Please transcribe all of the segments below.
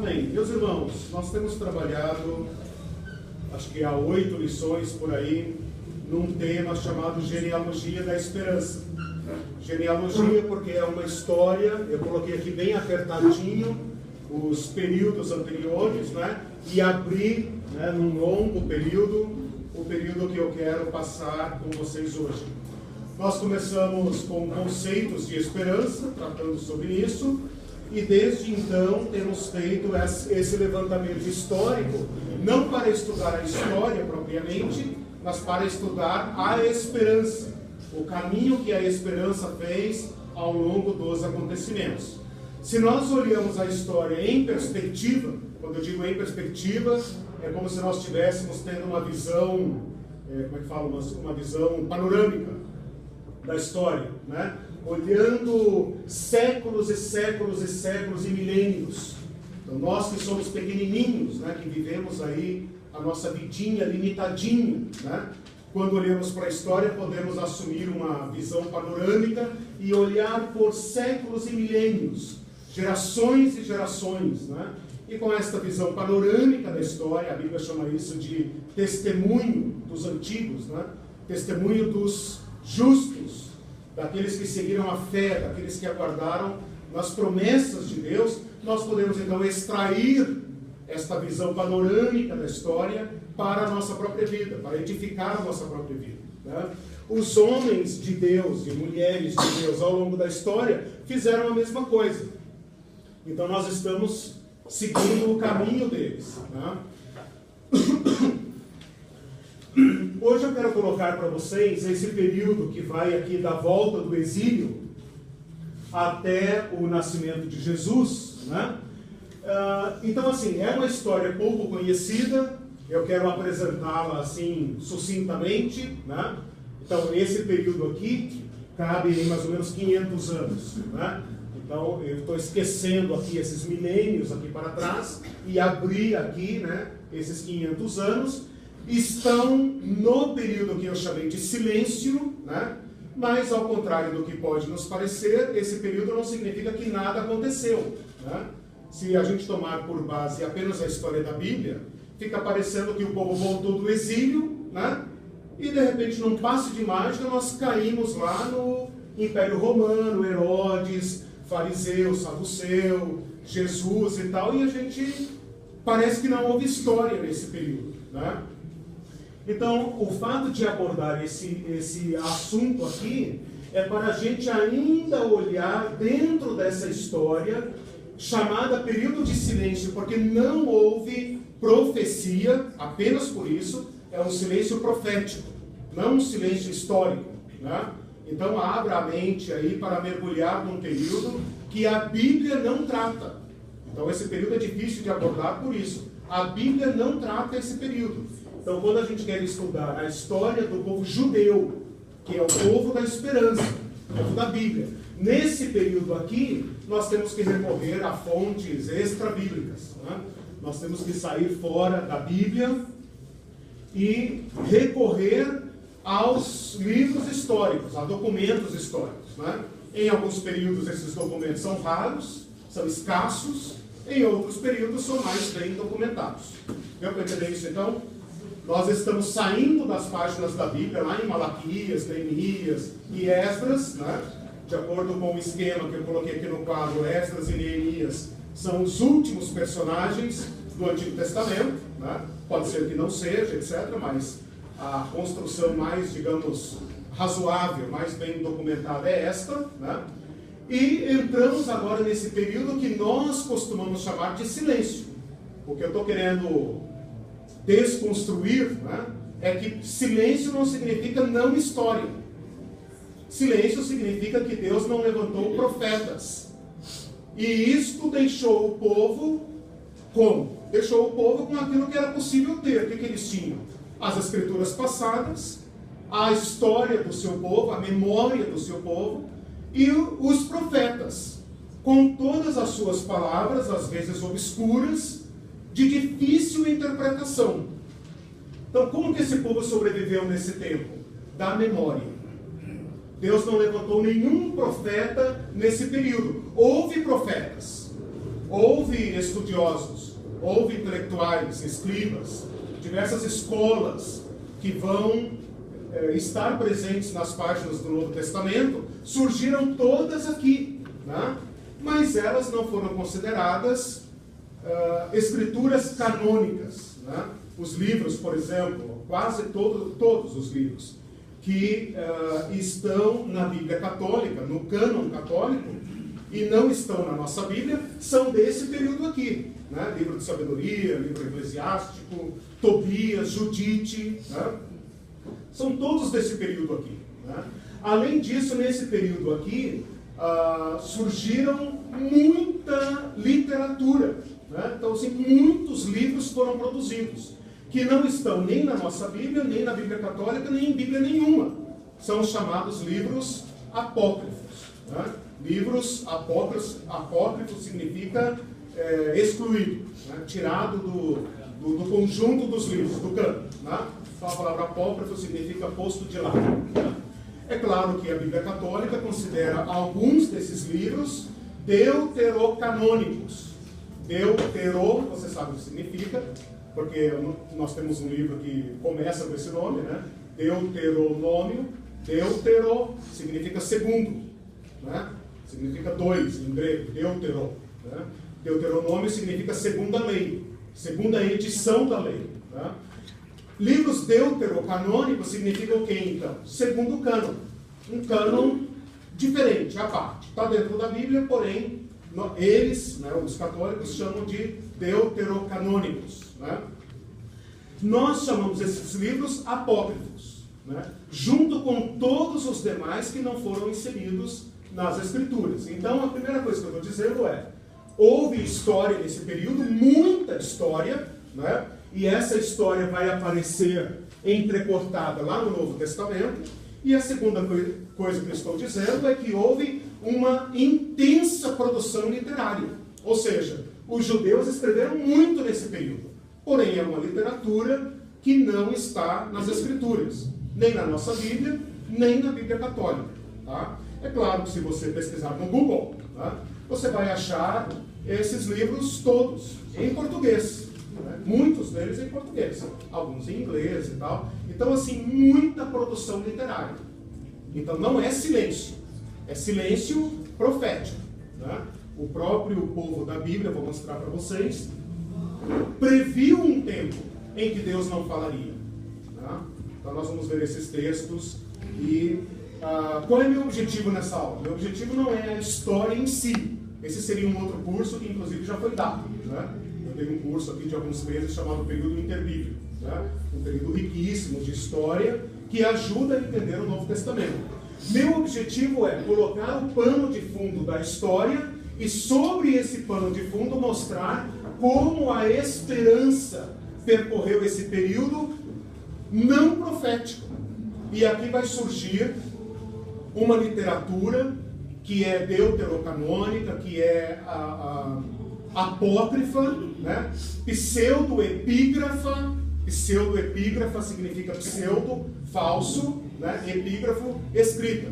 Amém. Meus irmãos, nós temos trabalhado, acho que há 8 lições por aí, num tema chamado Genealogia da Esperança. Genealogia porque é uma história, eu coloquei aqui bem apertadinho os períodos anteriores, né? E abri, né, num longo período, o período que eu quero passar com vocês hoje. Nós começamos com conceitos de esperança, tratando sobre isso, e desde então temos feito esse levantamento histórico, não para estudar a história propriamente, mas para estudar a esperança, o caminho que a esperança fez ao longo dos acontecimentos. Se nós olhamos a história em perspectiva, quando eu digo em perspectiva, é como se nós estivéssemos tendo uma visão, uma visão panorâmica da história, né? Olhando séculos e séculos e séculos e milênios. Então, nós que somos pequenininhos, né, que vivemos aí a nossa vidinha limitadinha, né? Quando olhamos para a história, podemos assumir uma visão panorâmica e olhar por séculos e milênios, gerações e gerações, né? E com esta visão panorâmica da história, a Bíblia chama isso de testemunho dos antigos, né? Testemunho dos justos, daqueles que seguiram a fé, daqueles que aguardaram nas promessas de Deus. Nós podemos então extrair esta visão panorâmica da história para a nossa própria vida, para edificar a nossa própria vida, né? Os homens de Deus e mulheres de Deus ao longo da história fizeram a mesma coisa. Então nós estamos seguindo o caminho deles, né? Hoje eu quero colocar para vocês esse período que vai aqui da volta do exílio até o nascimento de Jesus, né? Então, assim, é uma história pouco conhecida, eu quero apresentá-la assim, sucintamente, né? Então, esse período aqui cabe em mais ou menos 500 anos, né? Então, eu estou esquecendo aqui esses milênios aqui para trás e abri aqui, né, esses 500 anos. Estão no período que eu chamei de silêncio, né? Mas, ao contrário do que pode nos parecer, esse período não significa que nada aconteceu, né? Se a gente tomar por base apenas a história da Bíblia, fica parecendo que o povo voltou do exílio, né? E de repente, num passe de mágica, nós caímos lá no Império Romano, Herodes, fariseu, saduceu, Jesus e tal, e a gente parece que não houve história nesse período, né? Então, o fato de abordar esse assunto aqui é para a gente ainda olhar dentro dessa história chamada período de silêncio, porque não houve profecia, apenas por isso, é um silêncio profético, não um silêncio histórico, né? Então, abra a mente aí para mergulhar num período que a Bíblia não trata. Então, esse período é difícil de abordar por isso. A Bíblia não trata esse período. Então, quando a gente quer estudar a história do povo judeu, que é o povo da esperança, o povo da Bíblia, nesse período aqui, nós temos que recorrer a fontes extra-bíblicas, né? Nós temos que sair fora da Bíblia e recorrer aos livros históricos, a documentos históricos, né? Em alguns períodos esses documentos são raros, são escassos, em outros períodos são mais bem documentados. Deu para entender isso então? Nós estamos saindo das páginas da Bíblia, lá em Malaquias, Neemias e Esdras, né? De acordo com o esquema que eu coloquei aqui no quadro, Esdras e Neemias são os últimos personagens do Antigo Testamento, né? Pode ser que não seja, etc., mas a construção mais, digamos, razoável, mais bem documentada é esta, né? E entramos agora nesse período que nós costumamos chamar de silêncio. O que eu estou querendo desconstruir, né, é que silêncio não significa não história. Silêncio significa que Deus não levantou profetas. E isto deixou o povo como? Deixou o povo com aquilo que era possível ter. O que eles tinham? As escrituras passadas, a história do seu povo, a memória do seu povo, e os profetas, com todas as suas palavras, às vezes obscuras, de difícil interpretação. Então, como que esse povo sobreviveu nesse tempo? Da memória. Deus não levantou nenhum profeta nesse período. Houve profetas. houve estudiosos, houve intelectuais, escribas, diversas escolas que vão estar presentes nas páginas do Novo Testamento, surgiram todas aqui, né? Mas elas não foram consideradas escrituras canônicas, né? Os livros, por exemplo, quase todos os livros que estão na Bíblia Católica, no cânon católico, e não estão na nossa Bíblia, são desse período aqui, né? Livro de Sabedoria, livro eclesiástico, Tobias, Judite, né? São todos desse período aqui, né? Além disso, nesse período aqui, surgiram muita literatura, né? Então, assim, muitos livros foram produzidos, que não estão nem na nossa Bíblia, nem na Bíblia Católica, nem em Bíblia nenhuma. São os chamados livros apócrifos, né? Livros apócrifos significa excluído, né? Tirado do conjunto dos livros, do cânon, né? Então a palavra apócrifo significa posto de lado, né? É claro que a Bíblia Católica considera alguns desses livros deuterocanônicos. Deutero, você sabe o que significa, porque nós temos um livro que começa com esse nome, né? Deuteronômio. Deutero significa segundo, né? Significa dois em grego, deutero, né? Deuteronômio significa segunda lei, segunda edição da lei, né? Livros deuterocanônicos significam o que então? Segundo cânon, um cânon diferente, à parte. Está dentro da Bíblia, porém, eles, né, os católicos, chamam de deuterocanônicos, né? Nós chamamos esses livros apócrifos, né? Junto com todos os demais que não foram inseridos nas Escrituras. Então, a primeira coisa que eu estou dizendo é: houve história nesse período, muita história, né? E essa história vai aparecer entrecortada lá no Novo Testamento. E a segunda coisa que eu estou dizendo é que houve uma intensa produção literária. Ou seja, os judeus escreveram muito nesse período. Porém, é uma literatura que não está nas Escrituras, nem na nossa Bíblia, nem na Bíblia Católica, tá? É claro que se você pesquisar no Google, tá, você vai achar esses livros todos em português, né? Muitos deles em português, alguns em inglês e tal. Então, assim, muita produção literária. Então, não é silêncio, é silêncio profético, né? O próprio povo da Bíblia, vou mostrar para vocês, previu um tempo em que Deus não falaria, né? Então, nós vamos ver esses textos e qual é meu objetivo nessa aula? Meu objetivo não é a história em si. Esse seria um outro curso que, inclusive, já foi dado, né? Eu tenho um curso aqui de alguns meses chamado Período Interbíblico, né? Um período riquíssimo de história que ajuda a entender o Novo Testamento. Meu objetivo é colocar o pano de fundo da história e, sobre esse pano de fundo, mostrar como a esperança percorreu esse período não profético. E aqui vai surgir uma literatura que é deuterocanônica, que é apócrifa, né? Pseudoepígrafa. Pseudoepígrafa significa pseudo, falso, né? Epígrafo, escrita.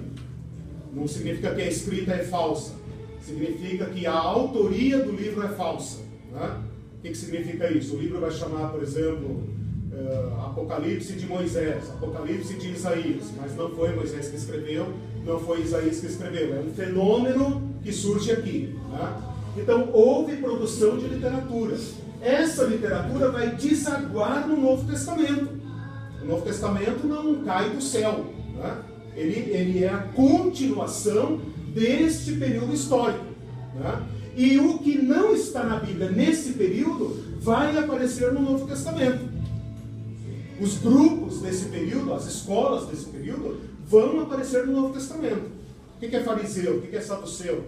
Não significa que a escrita é falsa. Significa que a autoria do livro é falsa, né? O que significa isso? O livro vai chamar, por exemplo, Apocalipse de Moisés, Apocalipse de Isaías, mas não foi Moisés que escreveu, não foi Isaías que escreveu, é um fenômeno que surge aqui, né? Então houve produção de literatura. Essa literatura vai desaguar no Novo Testamento. O Novo Testamento não cai do céu, né? Ele é a continuação deste período histórico, né? E o que não está na Bíblia nesse período vai aparecer no Novo Testamento. Os grupos desse período, as escolas desse período, vão aparecer no Novo Testamento. O que é fariseu? O que é saduceu?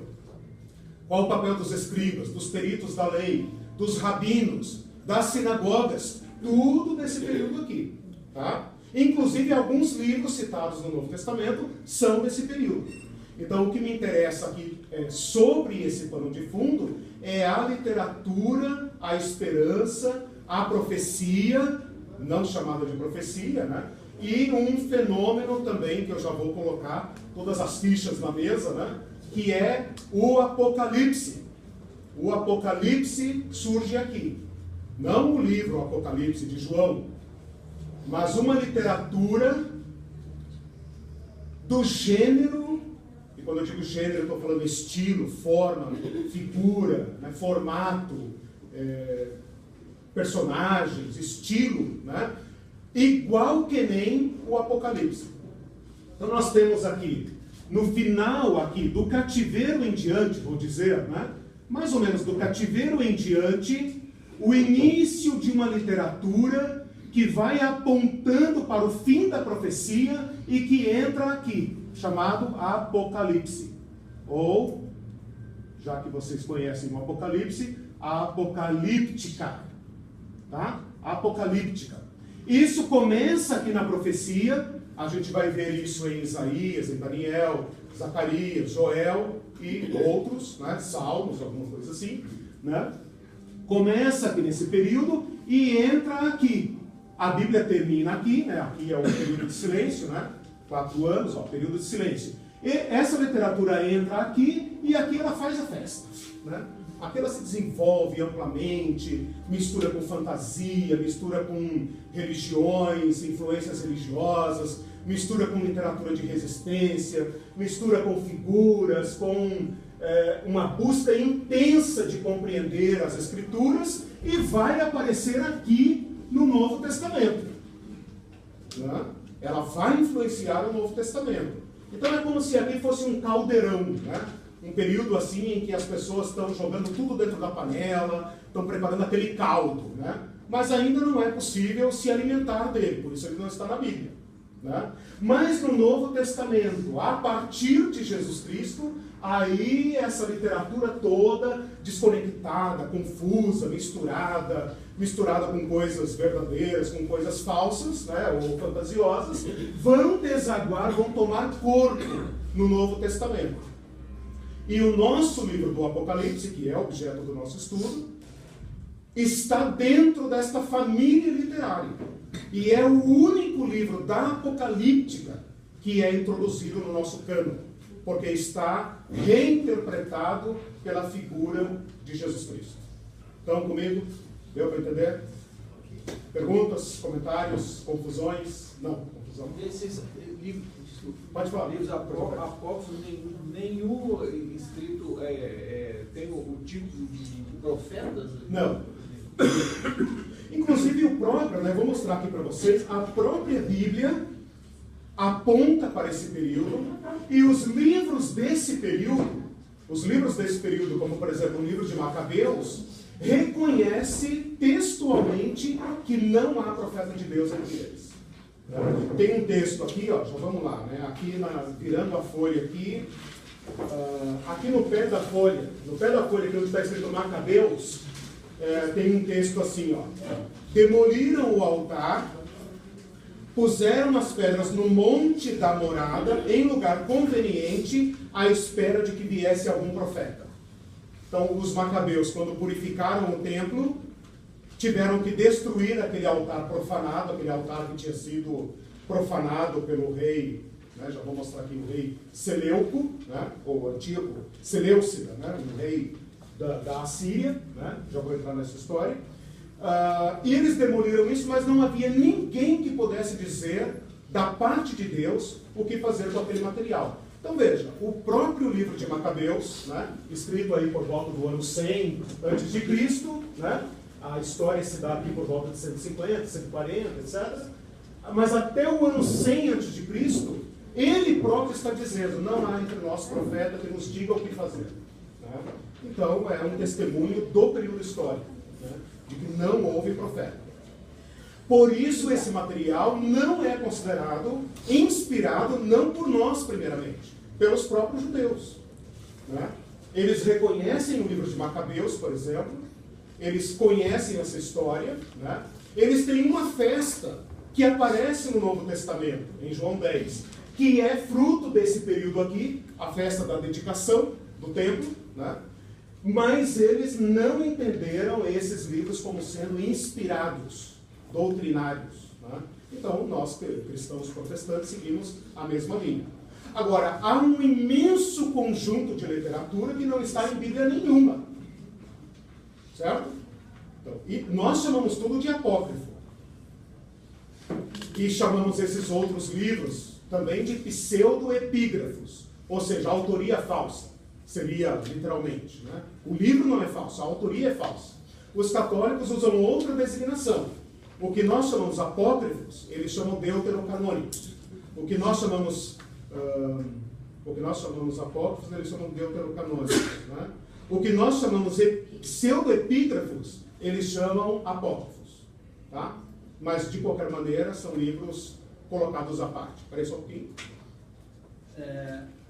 Qual o papel dos escribas, dos peritos da lei, dos rabinos, das sinagogas? Tudo desse período aqui, tá? Inclusive, alguns livros citados no Novo Testamento são desse período. Então, o que me interessa aqui sobre esse pano de fundo é a literatura, a esperança, a profecia, não chamada de profecia, né? E um fenômeno também, que eu já vou colocar todas as fichas na mesa, né? Que é o Apocalipse. o Apocalipse surge aqui. Não o livro Apocalipse de João, mas uma literatura do gênero, e quando eu digo gênero, eu estou falando estilo, forma, figura, né, formato, personagens, estilo, né, igual que nem o Apocalipse. Então nós temos aqui, no final aqui, do cativeiro em diante, vou dizer, né, mais ou menos do cativeiro em diante, o início de uma literatura que vai apontando para o fim da profecia e que entra aqui, chamado Apocalipse. Ou, já que vocês conhecem o Apocalipse, a Apocalíptica. Tá? Apocalíptica. Isso começa aqui na profecia, a gente vai ver isso em Isaías, em Daniel, Zacarias, Joel e outros, né? Salmos, alguma coisa assim, né? Começa aqui nesse período e entra aqui. A Bíblia termina aqui, né? Aqui é o período de silêncio, né? 4 anos, ó, período de silêncio. E essa literatura entra aqui e aqui ela faz a festa, né? Aqui ela se desenvolve amplamente, mistura com fantasia, mistura com religiões, influências religiosas, mistura com literatura de resistência, mistura com figuras, com uma busca intensa de compreender as Escrituras, e vai aparecer aqui no Novo Testamento. Né? Ela vai influenciar o Novo Testamento. Então é como se aqui fosse um caldeirão, né? Um período assim em que as pessoas estão jogando tudo dentro da panela, estão preparando aquele caldo, né? Mas ainda não é possível se alimentar dele, por isso ele não está na Bíblia, né? Mas no Novo Testamento, a partir de Jesus Cristo, aí essa literatura toda desconectada, confusa, misturada com coisas verdadeiras, com coisas falsas, né, ou fantasiosas, vão desaguar, vão tomar corpo no Novo Testamento. E o nosso livro do Apocalipse, que é objeto do nosso estudo, está dentro desta família literária. E é o único livro da Apocalíptica que é introduzido no nosso cânon, porque está reinterpretado pela figura de Jesus Cristo. Estão comigo? Deu para entender? Perguntas, comentários, confusões? Não, confusão. Esses livros, pode falar. Livros apócrifos, nenhum escrito tem o título de profetas? Não. Inclusive o próprio, né, vou mostrar aqui para vocês, a própria Bíblia aponta para esse período, e os livros desse período, como por exemplo o livro de Macabeus, reconhece textualmente que não há profeta de Deus entre eles. Tem um texto aqui, ó, já vamos lá, né? Aqui virando a folha aqui, aqui no pé da folha aqui onde está escrito Macabeus, tem um texto assim, ó: demoliram o altar, puseram as pedras no monte da morada, em lugar conveniente, à espera de que viesse algum profeta. Então, os macabeus, quando purificaram o templo, tiveram que destruir aquele altar profanado, aquele altar que tinha sido profanado pelo rei, né, já vou mostrar aqui, o rei Seleuco, né, ou antigo Seleucida, né, o rei da Assíria, né, já vou entrar nessa história. E eles demoliram isso, mas não havia ninguém que pudesse dizer, da parte de Deus, o que fazer com aquele material. Então veja, o próprio livro de Macabeus, né, escrito aí por volta do ano 100 a.C., né, a história se dá aqui por volta de 150, 140, etc. Mas até o ano 100 a.C., ele próprio está dizendo: não há entre nós profeta que nos diga o que fazer. Né? Então é um testemunho do período histórico, né, de que não houve profeta. Por isso esse material não é considerado inspirado, não por nós primeiramente, pelos próprios judeus. Né? Eles reconhecem o livro de Macabeus, por exemplo, eles conhecem essa história, né? Eles têm uma festa que aparece no Novo Testamento, em João 10, que é fruto desse período aqui, a festa da dedicação do templo, né? Mas eles não entenderam esses livros como sendo inspirados, doutrinários. Né? Então, nós, cristãos protestantes, seguimos a mesma linha. Agora, há um imenso conjunto de literatura que não está em Bíblia nenhuma. Certo? Então, e nós chamamos tudo de apócrifo. E chamamos esses outros livros também de pseudoepígrafos, ou seja, autoria falsa, seria literalmente. Né? O livro não é falso, a autoria é falsa. Os católicos usam outra designação. O que nós chamamos apócrifos, eles chamam deuterocanônicos. O que nós chamamos apócrifos, eles chamam deuterocanônicos. Né? O que nós chamamos pseudoepígrafos, eles chamam apócrifos. Tá? Mas, de qualquer maneira, são livros colocados à parte. Espera aí só um pouquinho.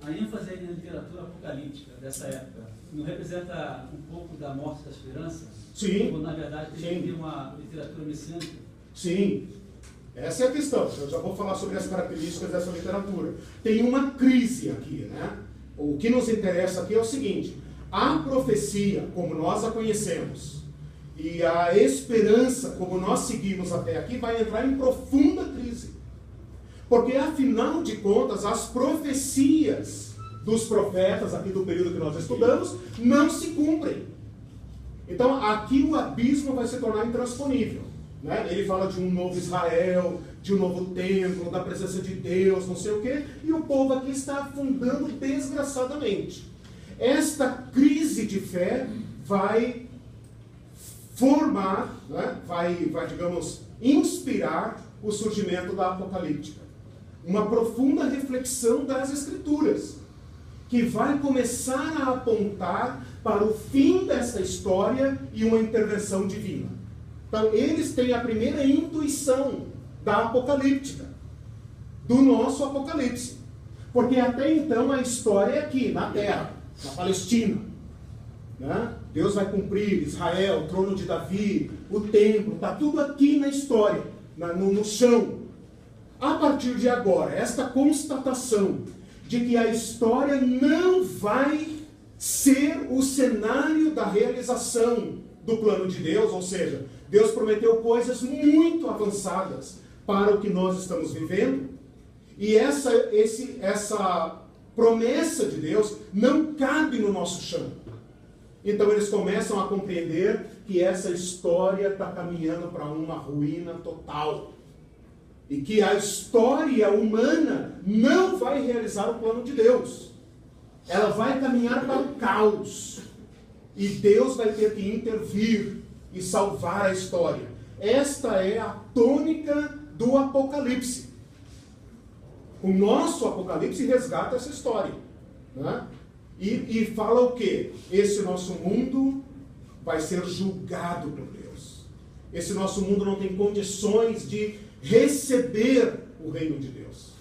A ênfase na literatura apocalíptica dessa época não representa um pouco da morte da esperança? Sim. Ou, na verdade, tem uma literatura messiânica? Sim. Essa é a questão. Eu já vou falar sobre as características dessa literatura. Tem uma crise aqui, né? O que nos interessa aqui é o seguinte: a profecia, como nós a conhecemos, e a esperança, como nós seguimos até aqui, vai entrar em profunda crise. Porque, afinal de contas, as profecias dos profetas, aqui do período que nós estudamos, não se cumprem. Então, aqui o abismo vai se tornar intransponível. Né? Ele fala de um novo Israel, de um novo templo, da presença de Deus, não sei o quê, e o povo aqui está afundando desgraçadamente. Esta crise de fé vai formar, né? vai, digamos, inspirar o surgimento da apocalíptica. Uma profunda reflexão das Escrituras, que vai começar a apontar para o fim dessa história e uma intervenção divina. Então, eles têm a primeira intuição da apocalíptica, do nosso Apocalipse. Porque até então a história é aqui, na Terra, na Palestina. Né? Deus vai cumprir Israel, o trono de Davi, o templo, está tudo aqui na história, no chão. A partir de agora, esta constatação de que a história não vai ser o cenário da realização do plano de Deus, ou seja, Deus prometeu coisas muito avançadas para o que nós estamos vivendo, e essa promessa de Deus não cabe no nosso chão. Então eles começam a compreender que essa história está caminhando para uma ruína total. E que a história humana não vai realizar o plano de Deus. Ela vai caminhar para o caos. E Deus vai ter que intervir e salvar a história. Esta é a tônica do Apocalipse. O nosso Apocalipse resgata essa história. Né? E fala o quê? Esse nosso mundo vai ser julgado por Deus. Esse nosso mundo não tem condições de receber o reino de Deus.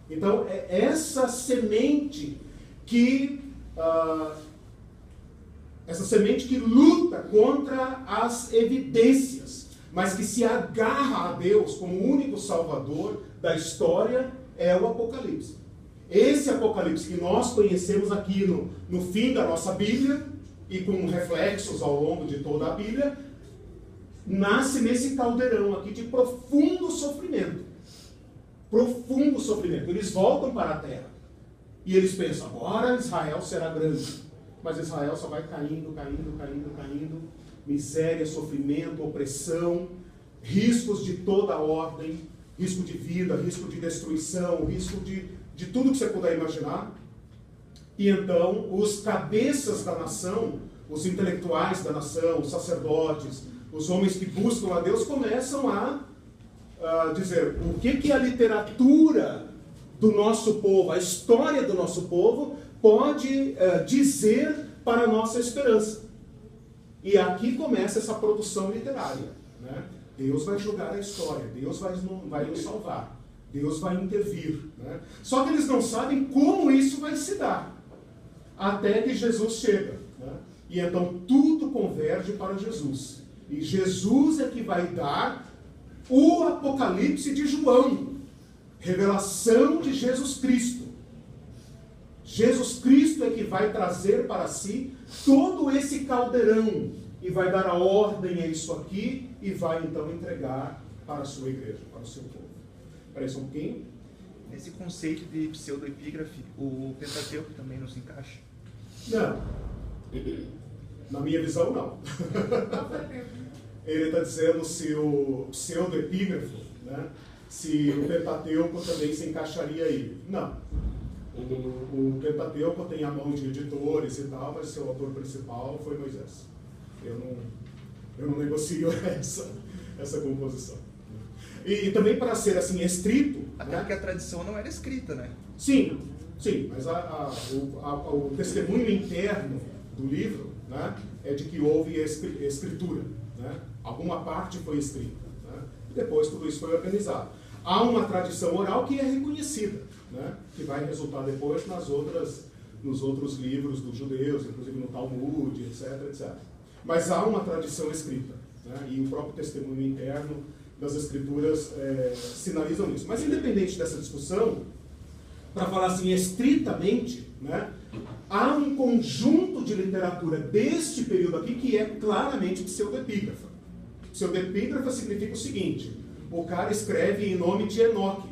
Então, é essa semente que luta contra as evidências, mas que se agarra a Deus como o único salvador da história, é o Apocalipse. Esse Apocalipse que nós conhecemos aqui no fim da nossa Bíblia, e com reflexos ao longo de toda a Bíblia, nasce nesse caldeirão aqui de profundo sofrimento. Profundo sofrimento. Eles voltam para a terra. E eles pensam, agora Israel será grande. Mas Israel só vai caindo. Miséria, sofrimento, opressão, riscos de toda a ordem, risco de vida, risco de destruição, risco de tudo que você puder imaginar. E então, os cabeças da nação, os intelectuais da nação, os sacerdotes, os homens que buscam a Deus, começam a dizer o que a literatura do nosso povo, a história do nosso povo, pode dizer para a nossa esperança. E aqui começa essa produção literária. Né? Deus vai julgar a história, Deus vai nos salvar, Deus vai intervir. Né? Só que eles não sabem como isso vai se dar, até que Jesus chega. Né? E então tudo converge para Jesus. E Jesus é que vai dar o Apocalipse de João, revelação de Jesus Cristo. Jesus Cristo é que vai trazer para si todo esse caldeirão e vai dar a ordem a isso aqui e vai então entregar para a sua igreja, para o seu povo. Espera só um pouquinho. Nesse conceito de pseudoepígrafe, o Pentateuco também não se encaixa? Não. Na minha visão, não. Ele está dizendo se o pseudo-epígrafo, né, se o Pentateuco também se encaixaria aí. Não. O Pentateuco tem a mão de editores e tal, mas seu autor principal foi Moisés. Eu não negocio essa composição. E também para ser assim estrito... Até né? porque a tradição não era escrita, né? Sim, mas o testemunho interno do livro, né, é de que houve escritura. Né? Alguma parte foi escrita. Né? E depois tudo isso foi organizado. Há uma tradição oral que é reconhecida, né, que vai resultar depois nos outros livros dos judeus, inclusive no Talmud, etc. Mas há uma tradição escrita, né, e o próprio testemunho interno das escrituras sinalizam isso. Mas independente dessa discussão, para falar assim estritamente, né, há um conjunto de literatura deste período aqui que é claramente pseudoepígrafa. Pseudoepígrafa significa o seguinte: o cara escreve em nome de Enoque,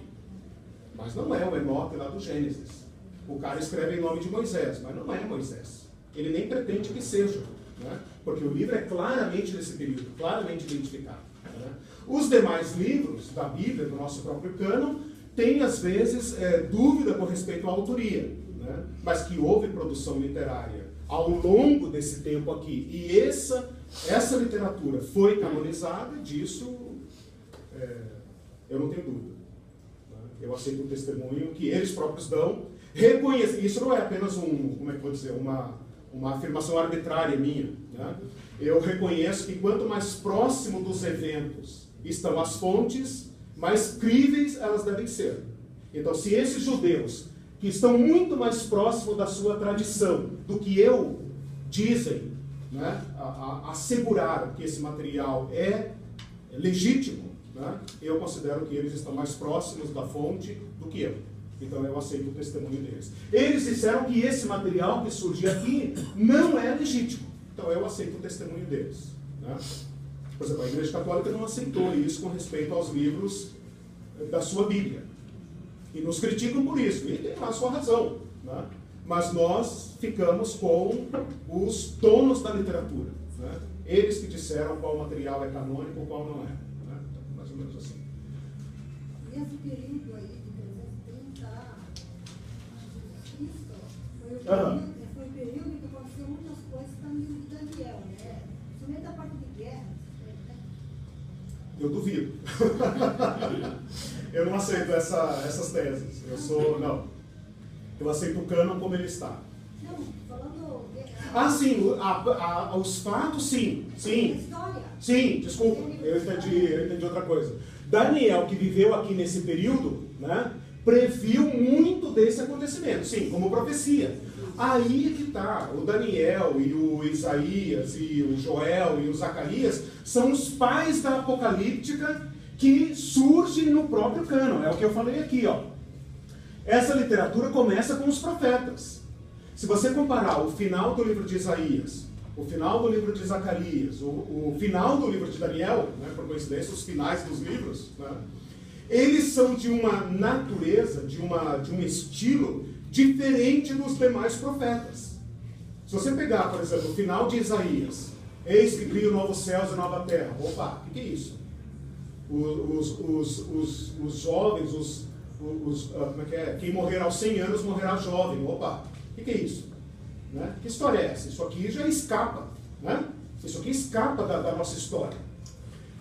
mas não é o Enoque lá do Gênesis. O cara escreve em nome de Moisés, mas não é Moisés. Ele nem pretende que seja, né? Porque o livro é claramente desse período, claramente identificado. Né? Os demais livros da Bíblia, do nosso próprio cânon, têm às vezes dúvida com respeito à autoria, né? Mas que houve produção literária ao longo desse tempo aqui. E essa literatura foi canonizada, disso eu não tenho dúvida. Né? Eu aceito o testemunho que eles próprios dão. Isso não é apenas uma afirmação arbitrária minha. Né? Eu reconheço que quanto mais próximo dos eventos estão as fontes, mais críveis elas devem ser. Então, se esses judeus, que estão muito mais próximos da sua tradição do que eu, dizem, né, asseguraram que esse material é legítimo, né, eu considero que eles estão mais próximos da fonte do que eu. Então eu aceito o testemunho deles. Eles disseram que esse material que surge aqui não é legítimo. Então eu aceito o testemunho deles. Né? Por exemplo, a Igreja Católica não aceitou isso com respeito aos livros da sua Bíblia. E nos criticam por isso. E tem lá a sua razão. Né? Mas nós ficamos com os donos da literatura. Né? Eles que disseram qual material é canônico e qual não é. Né? Então, mais ou menos assim. E esse período aí de 330 a Cristo foi o período em que aconteceu muitas coisas para o livro de Daniel, né? Somente a parte de guerra. Né? Eu duvido. Eu não aceito essas teses. Eu aceito o cânon como ele está. Não, falando... Sim, os fatos, sim. História. Sim, desculpa, eu entendi outra coisa. Daniel, que viveu aqui nesse período, né, previu muito desse acontecimento, sim, como profecia. Aí é que está, o Daniel e o Isaías e o Joel e o Zacarias são os pais da apocalíptica que surgem no próprio cânon, é o que eu falei aqui, ó. Essa literatura começa com os profetas. Se você comparar o final do livro de Isaías, o final do livro de Zacarias, o final do livro de Daniel, né, por coincidência, os finais dos livros, né, eles são de uma natureza, de um estilo diferente dos demais profetas. Se você pegar, por exemplo, o final de Isaías, eis que crio novos céus e nova terra. Opa, o que é isso? Os jovens, como é que é? Quem morrer aos 100 anos morrerá jovem. Opa, o que é isso? Né? Que história é essa? Isso aqui já escapa. Né? Isso aqui escapa da nossa história.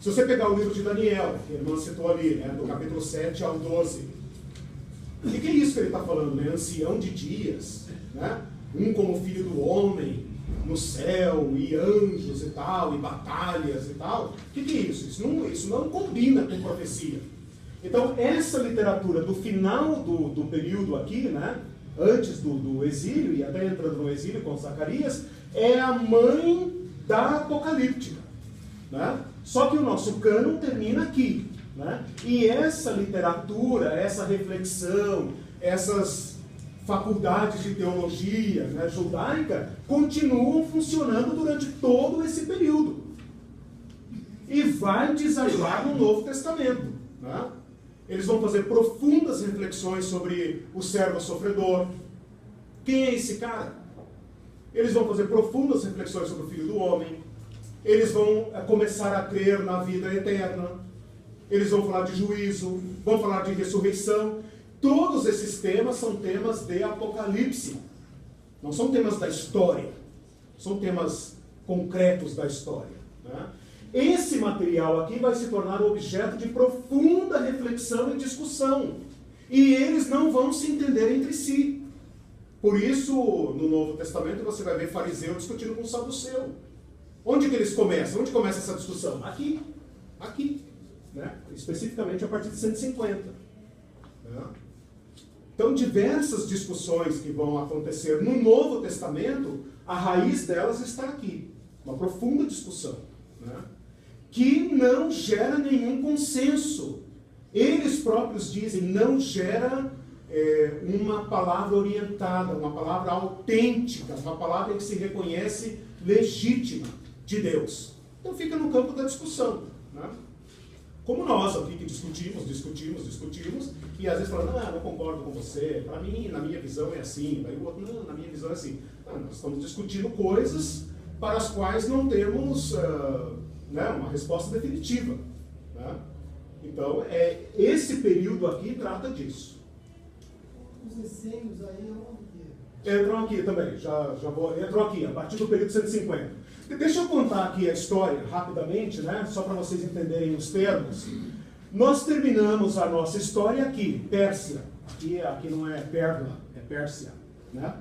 Se você pegar o livro de Daniel, que a irmã citou ali, né, do capítulo 7 ao 12, o que é isso que ele está falando? Né? Ancião de dias, né? Um como filho do homem, no céu, e anjos e tal, e batalhas e tal. O que é isso? Isso não combina com profecia. Então, essa literatura do final do período aqui, né, antes do exílio, e até entrando no exílio com Zacarias, é a mãe da apocalíptica. Né? Só que o nosso cânon termina aqui. Né? E essa literatura, essa reflexão, essas faculdades de teologia, né, judaica, continuam funcionando durante todo esse período. E vai desaguar no Novo Testamento. Né? Eles vão fazer profundas reflexões sobre o servo sofredor. Quem é esse cara? Eles vão fazer profundas reflexões sobre o Filho do Homem. Eles vão começar a crer na vida eterna. Eles vão falar de juízo, vão falar de ressurreição. Todos esses temas são temas de Apocalipse. Não são temas da história. São temas concretos da história, né? Esse material aqui vai se tornar objeto de profunda reflexão e discussão. E eles não vão se entender entre si. Por isso, no Novo Testamento, você vai ver fariseu discutindo com o saduceu. Onde que eles começam? Onde começa essa discussão? Aqui. Aqui. Né? Especificamente a partir de 150. Né? Então, diversas discussões que vão acontecer no Novo Testamento, a raiz delas está aqui. Uma profunda discussão. Né? Que não gera nenhum consenso. Eles próprios dizem, não gera uma palavra orientada, uma palavra autêntica, uma palavra que se reconhece legítima de Deus. Então fica no campo da discussão. Né? Como nós aqui que discutimos, e às vezes falando, não concordo com você, para mim, na minha visão é assim, daí o outro, não, na minha visão é assim. Não, nós estamos discutindo coisas para as quais não temos uma resposta definitiva. Né? Então, esse período aqui trata disso. Os essênios aí entram aqui também, entram aqui, a partir do período 150. Deixa eu contar aqui a história, rapidamente, né, só para vocês entenderem os termos. Nós terminamos a nossa história aqui, Pérsia. Aqui não é Pérsia, é Pérsia. Né?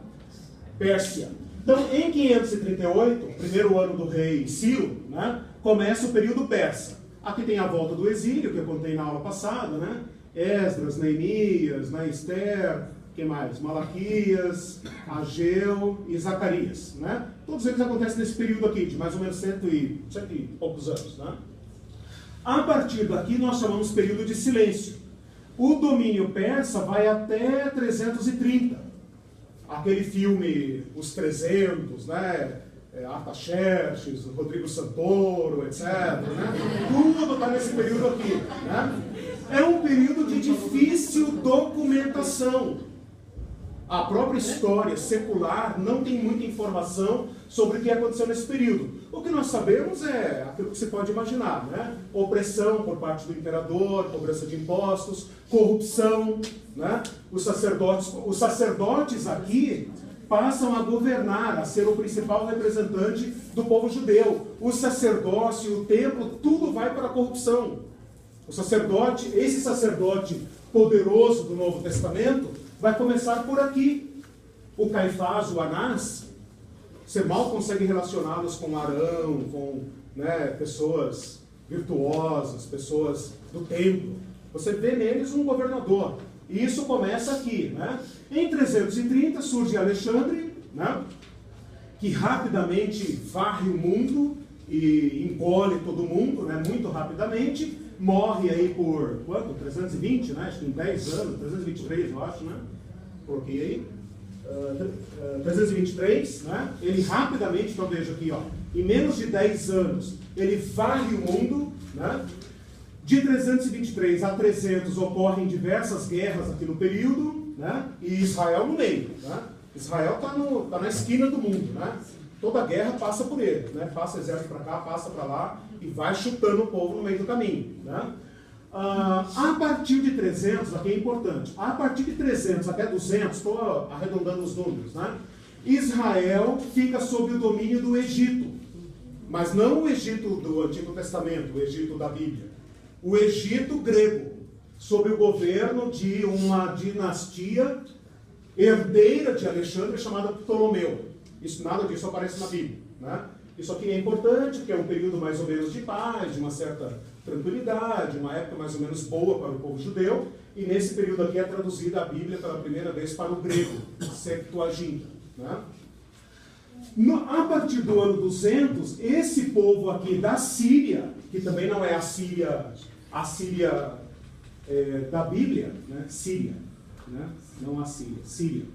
Pérsia. Então, em 538, primeiro ano do rei Ciro, né, começa o período persa. Aqui tem a volta do exílio, que eu contei na aula passada, né? Esdras, Neemias, Esther, que mais? Malaquias, Ageu e Zacarias, né? Todos eles acontecem nesse período aqui, de mais ou menos 100 e poucos anos, né? A partir daqui nós chamamos período de silêncio. O domínio persa vai até 330. Aquele filme Os 300, né? Artaxerxes, Rodrigo Santoro, etc. Né? Tudo está nesse período aqui. Né? É um período de difícil documentação. A própria história secular não tem muita informação sobre o que aconteceu nesse período. O que nós sabemos é aquilo que você pode imaginar, né? Opressão por parte do imperador, cobrança de impostos, corrupção, né? Os sacerdotes aqui passam a governar, a ser o principal representante do povo judeu. O sacerdócio, o templo, tudo vai para a corrupção. Esse sacerdote poderoso do Novo Testamento, vai começar por aqui. O Caifás, o Anás, você mal consegue relacioná-los com Arão, com pessoas virtuosas, pessoas do templo. Você vê neles um governador. E isso começa aqui. Né? Em 330 surge Alexandre, né? Que rapidamente varre o mundo e engole todo mundo, né? Muito rapidamente. Morre aí por, quanto? 320, né? Acho que em 10 anos, 323 eu acho, né? Coloquei aí. 323, né? Ele rapidamente, então veja aqui, ó, em menos de 10 anos, ele varre o mundo, né? De 323 a 300 ocorrem diversas guerras aqui no período, né? E Israel no meio, né? Israel está na esquina do mundo, né? Toda guerra passa por ele, né? Passa exército para cá, passa para lá e vai chutando o povo no meio do caminho, né? A partir de 300, aqui é importante, a partir de 300 até 200, estou arredondando os números, né? Israel fica sob o domínio do Egito, mas não o Egito do Antigo Testamento, o Egito da Bíblia, o Egito grego, sob o governo de uma dinastia herdeira de Alexandre chamada Ptolomeu. Nada disso aparece na Bíblia, né? Isso aqui é importante, porque é um período mais ou menos de paz, de uma certa tranquilidade, uma época mais ou menos boa para o povo judeu, e nesse período aqui é traduzida a Bíblia pela primeira vez para o grego, Septuaginta. Né? A partir do ano 200, esse povo aqui da Síria, que também não é a Síria da Bíblia, né? Síria, né? Não a Síria, Síria.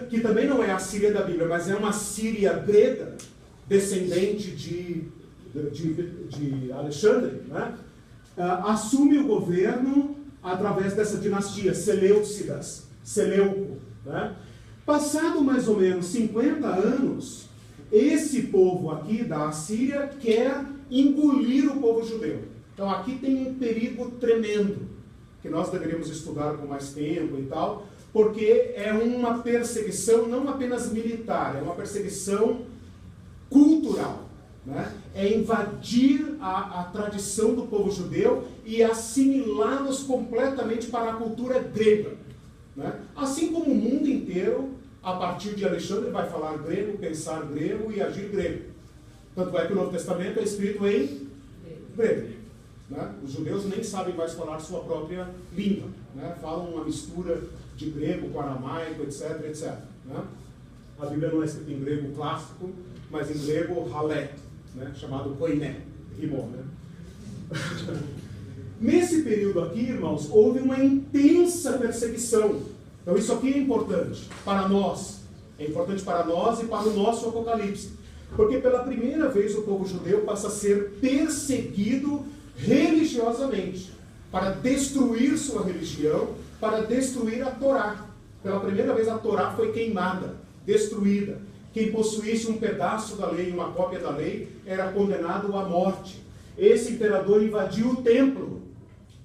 Que também não é a Síria da Bíblia, mas é uma Síria grega, descendente de Alexandre, né? Assume o governo através dessa dinastia, Seleucidas, Seleuco. Né? Passado mais ou menos 50 anos, esse povo aqui da Assíria quer engolir o povo judeu. Então aqui tem um perigo tremendo, que nós deveríamos estudar com mais tempo e tal, porque é uma perseguição não apenas militar, é uma perseguição cultural. Né? É invadir a tradição do povo judeu e assimilá-los completamente para a cultura grega. Né? Assim como o mundo inteiro, a partir de Alexandre, vai falar grego, pensar grego e agir grego. Tanto é que o Novo Testamento é escrito em grego. Né? Os judeus nem sabem mais falar sua própria língua. Né? Falam uma mistura de grego com aramaico, etc, etc. Né? A Bíblia não é escrita em grego clássico, mas em grego halé, né? Chamado koiné, rimou, né? Nesse período aqui, irmãos, houve uma intensa perseguição. Então isso aqui é importante para nós. É importante para nós e para o nosso Apocalipse. Porque pela primeira vez o povo judeu passa a ser perseguido religiosamente, para destruir sua religião, para destruir a Torá. Pela primeira vez a Torá foi queimada, destruída. Quem possuísse um pedaço da lei, uma cópia da lei, era condenado à morte. Esse imperador invadiu o templo,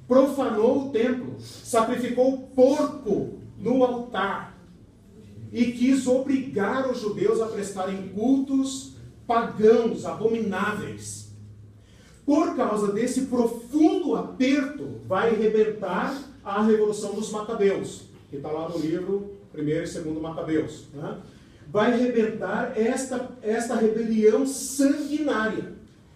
profanou o templo, sacrificou porco no altar e quis obrigar os judeus a prestarem cultos pagãos, abomináveis. Por causa desse profundo aperto, vai rebentar a Revolução dos Macabeus, que está lá no livro 1º e 2º Macabeus. Né? Vai rebentar esta rebelião sanguinária.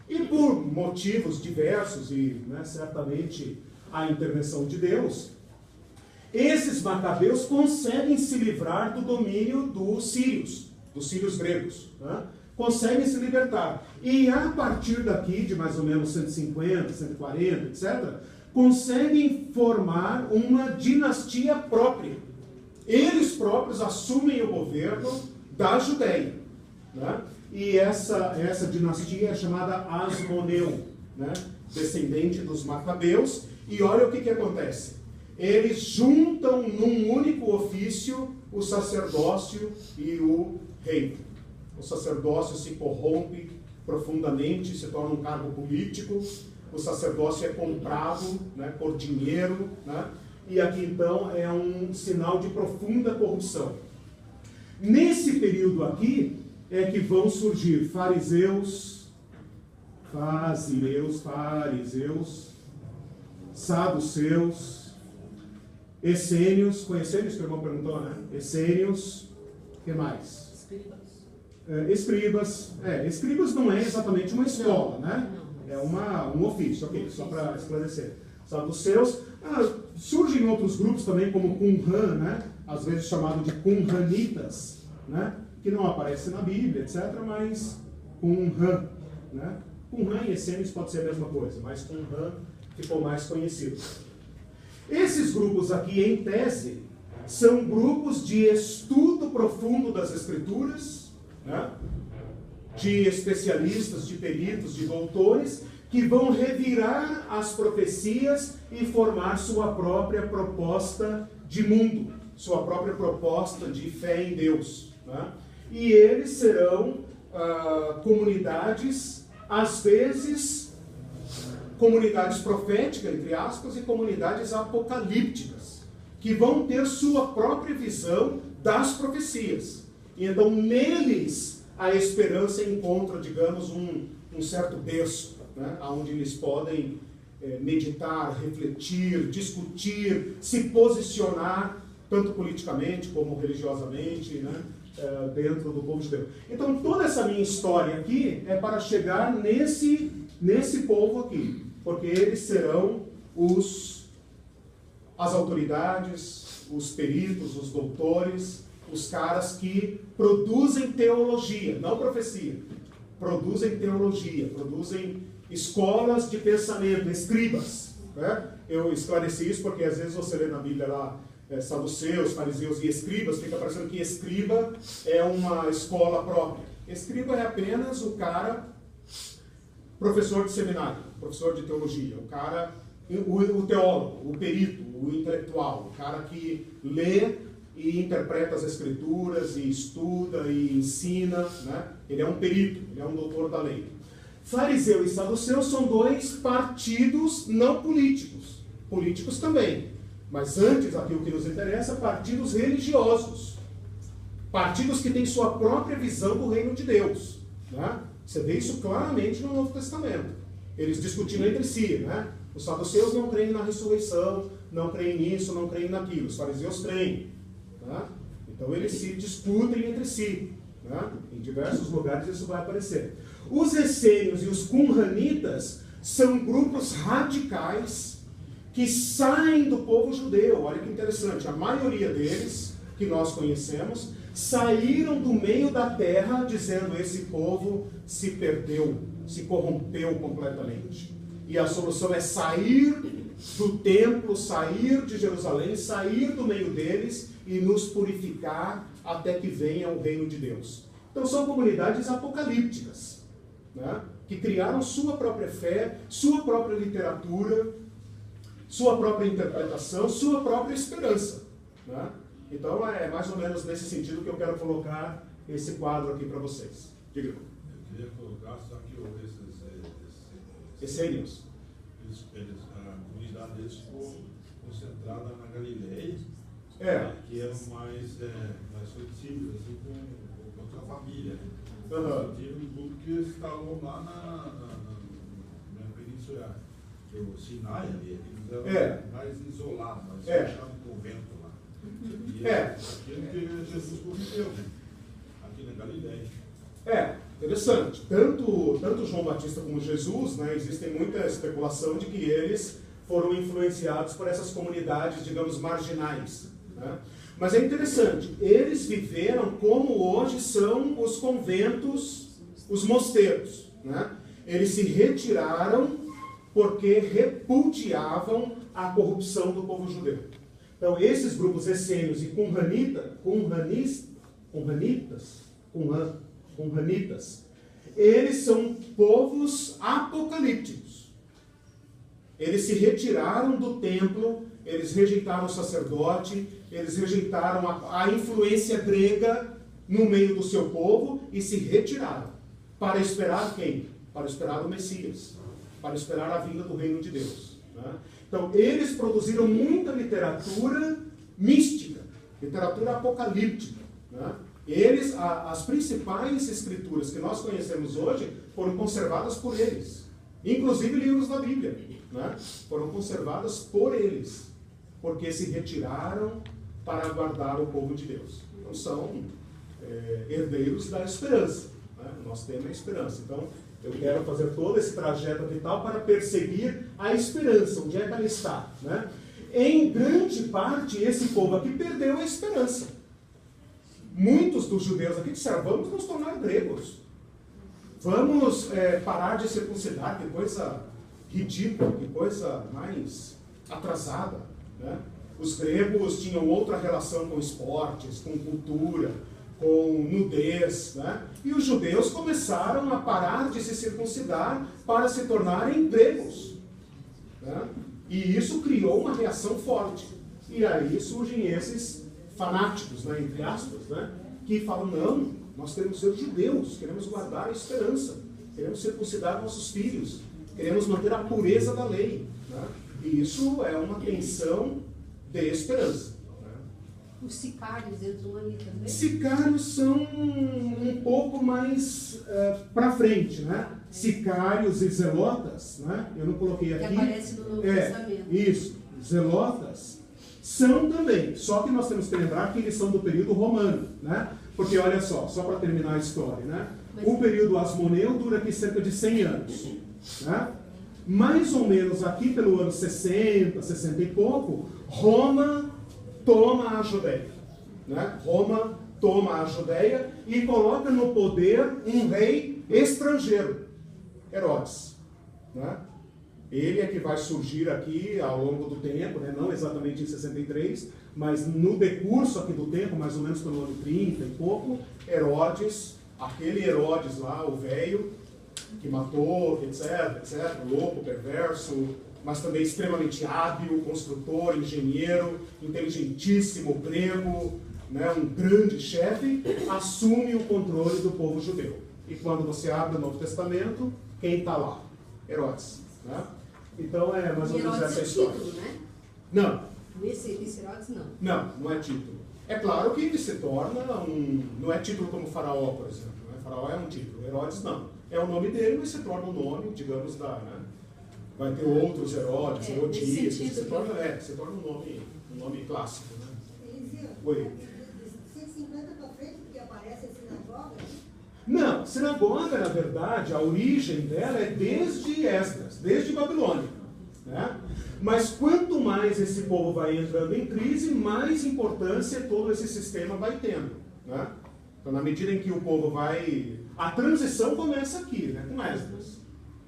E por motivos diversos, e né, certamente a intervenção de Deus, esses macabeus conseguem se livrar do domínio dos sírios gregos. Né? Conseguem se libertar. E a partir daqui, de mais ou menos 150, 140, etc., conseguem formar uma dinastia própria. Eles próprios assumem o governo da Judéia. Né? E essa dinastia é chamada Asmoneu, né? Descendente dos macabeus. E olha o que acontece. Eles juntam num único ofício o sacerdócio e o reino. O sacerdócio se corrompe profundamente, se torna um cargo político. O sacerdócio é comprado, né, por dinheiro. Né? E aqui então é um sinal de profunda corrupção. Nesse período aqui é que vão surgir fariseus, saduceus, essênios, foi essênios que o irmão perguntou, né? Essênios, o que mais? Escribas. Escribas não é exatamente uma escola, né? É um ofício, ok, só para esclarecer. Saduceus, surgem outros grupos também, como Qumran, né? Às vezes chamado de Qumranitas, né? Que não aparece na Bíblia, etc., mas Qumran, né? Qumran e essênios pode ser a mesma coisa, mas Qumran ficou mais conhecido. Esses grupos aqui, em tese, são grupos de estudo profundo das Escrituras, né? De especialistas, de peritos, de doutores, que vão revirar as profecias e formar sua própria proposta de mundo, sua própria proposta de fé em Deus. Né? E eles serão comunidades, às vezes, comunidades proféticas, entre aspas, e comunidades apocalípticas, que vão ter sua própria visão das profecias. E então, neles, a esperança encontra, digamos, um certo berço, né? Onde eles podem meditar, refletir, discutir, se posicionar, tanto politicamente como religiosamente, né? Dentro do povo judeu. Então, toda essa minha história aqui é para chegar nesse povo aqui, porque eles serão as autoridades, os peritos, os doutores, os caras que produzem teologia, não profecia, produzem teologia, produzem escolas de pensamento, escribas. Né? Eu esclareci isso porque às vezes você lê na Bíblia lá, saduceus, fariseus e escribas, fica parecendo que escriba é uma escola própria. Escriba é apenas o cara, professor de seminário, professor de teologia, o cara, o teólogo, o perito, o intelectual, o cara que lê e interpreta as escrituras, e estuda, e ensina, né? Ele é um perito, ele é um doutor da lei. Fariseu e saduceu são dois partidos não políticos. Políticos também. Mas antes, aqui o que nos interessa, partidos religiosos. Partidos que têm sua própria visão do reino de Deus. Né? Você vê isso claramente no Novo Testamento. Eles discutindo entre si. Né? Os saduceus não creem na ressurreição, não creem nisso, não creem naquilo. Os fariseus creem. Né? Então eles se discutem entre si. Né? Em diversos lugares isso vai aparecer. Os essênios e os qumranitas são grupos radicais que saem do povo judeu. Olha que interessante, a maioria deles, que nós conhecemos, saíram do meio da terra dizendo: esse povo se perdeu, se corrompeu completamente. E a solução é sair do templo, sair de Jerusalém, sair do meio deles e nos purificar até que venha o reino de Deus. Então são comunidades apocalípticas, né? Que criaram sua própria fé, sua própria literatura, sua própria interpretação, sua própria esperança. Né? Então é mais ou menos nesse sentido que eu quero colocar esse quadro aqui para vocês. Diga. Eu queria colocar só que esses essênios. A comunidade deles ficou concentrada na Galileia, que eram mais flexíveis assim, com a família. Tive um grupo que instalou lá na Península do Sinai, ali, eles eram mais isolados, mas fecharam um convento lá. E aquilo que Jesus conviveu aqui na Galileia. Interessante. Tanto João Batista como Jesus, né, existem muita especulação de que eles foram influenciados por essas comunidades, digamos, marginais. Né? Mas é interessante, eles viveram como hoje são os conventos, os mosteiros. Né? Eles se retiraram porque repudiavam a corrupção do povo judeu. Então, esses grupos essênios e qumranitas, eles são povos apocalípticos. Eles se retiraram do templo, eles rejeitaram o sacerdote, eles rejeitaram a influência grega no meio do seu povo e se retiraram. Para esperar quem? Para esperar o Messias. Para esperar a vinda do reino de Deus. Né? Então, eles produziram muita literatura mística, literatura apocalíptica. Né? As principais escrituras que nós conhecemos hoje foram conservadas por eles. Inclusive livros da Bíblia. Né? Foram conservadas por eles. Porque se retiraram para aguardar o povo de Deus. Então, são herdeiros da esperança. Né? O nosso tema é a esperança. Então, eu quero fazer todo esse trajeto vital para perseguir a esperança. Onde é que ela está? Né? Em grande parte, esse povo aqui perdeu a esperança. Muitos dos judeus aqui disseram: vamos nos tornar gregos. Vamos parar de circuncidar. Que coisa ridícula, que coisa mais atrasada. Né? Os gregos tinham outra relação com esportes, com cultura, com nudez, né? E os judeus começaram a parar de se circuncidar para se tornarem gregos. Né? E isso criou uma reação forte. E aí surgem esses fanáticos, né, entre aspas, né, que falam: não, nós queremos ser judeus, queremos guardar a esperança, queremos circuncidar nossos filhos, queremos manter a pureza da lei. Né? E isso é uma tensão de esperança. Os sicários entram ali também? Sicários são um pouco mais para frente, né? Sicários e zelotas, né? Eu não coloquei aqui. Que aparece no Novo Testamento. Isso. Zelotas são também, só que nós temos que lembrar que eles são do período romano, né? Porque olha só para terminar a história, né? O período asmoneu dura aqui cerca de 100 anos, né? Mais ou menos aqui pelo ano 60, 60 e pouco, Roma toma a Judéia. Né? Roma toma a Judéia e coloca no poder um rei estrangeiro, Herodes. Né? Ele é que vai surgir aqui ao longo do tempo, né? Não exatamente em 63, mas no decurso aqui do tempo, mais ou menos pelo ano 30 e pouco, Herodes, aquele Herodes lá, o velho, que matou, etc, louco, perverso, mas também extremamente hábil, construtor, engenheiro, inteligentíssimo, grego, né, um grande chefe, assume o controle do povo judeu. E quando você abre o Novo Testamento, quem está lá? Herodes. Né? Então é mais ou menos essa história. Título, né? Não. Esse Herodes não. Não é título. É claro que ele se torna não é título como Faraó, por exemplo. Né? Faraó é um título, Herodes não. É o nome dele, mas se torna um nome, digamos, vai ter outros Herodes, Herodias, se torna um nome clássico. Né? Elisia, Oi. 150 para frente, porque aparece a sinagoga. Não, sinagoga, na verdade, a origem dela é desde Esdras, desde Babilônia. Né? Mas quanto mais esse povo vai entrando em crise, mais importância todo esse sistema vai tendo. Né? Então, na medida em que o povo vai... A transição começa aqui, né, com Esdras.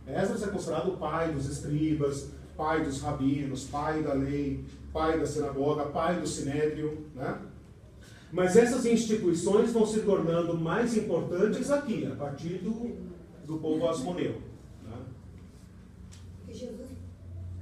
Esdras é considerado o pai dos escribas, pai dos rabinos, pai da lei, pai da sinagoga, pai do sinédrio. Né? Mas essas instituições vão se tornando mais importantes aqui, a partir do povo asmoneu. Né? Porque Jesus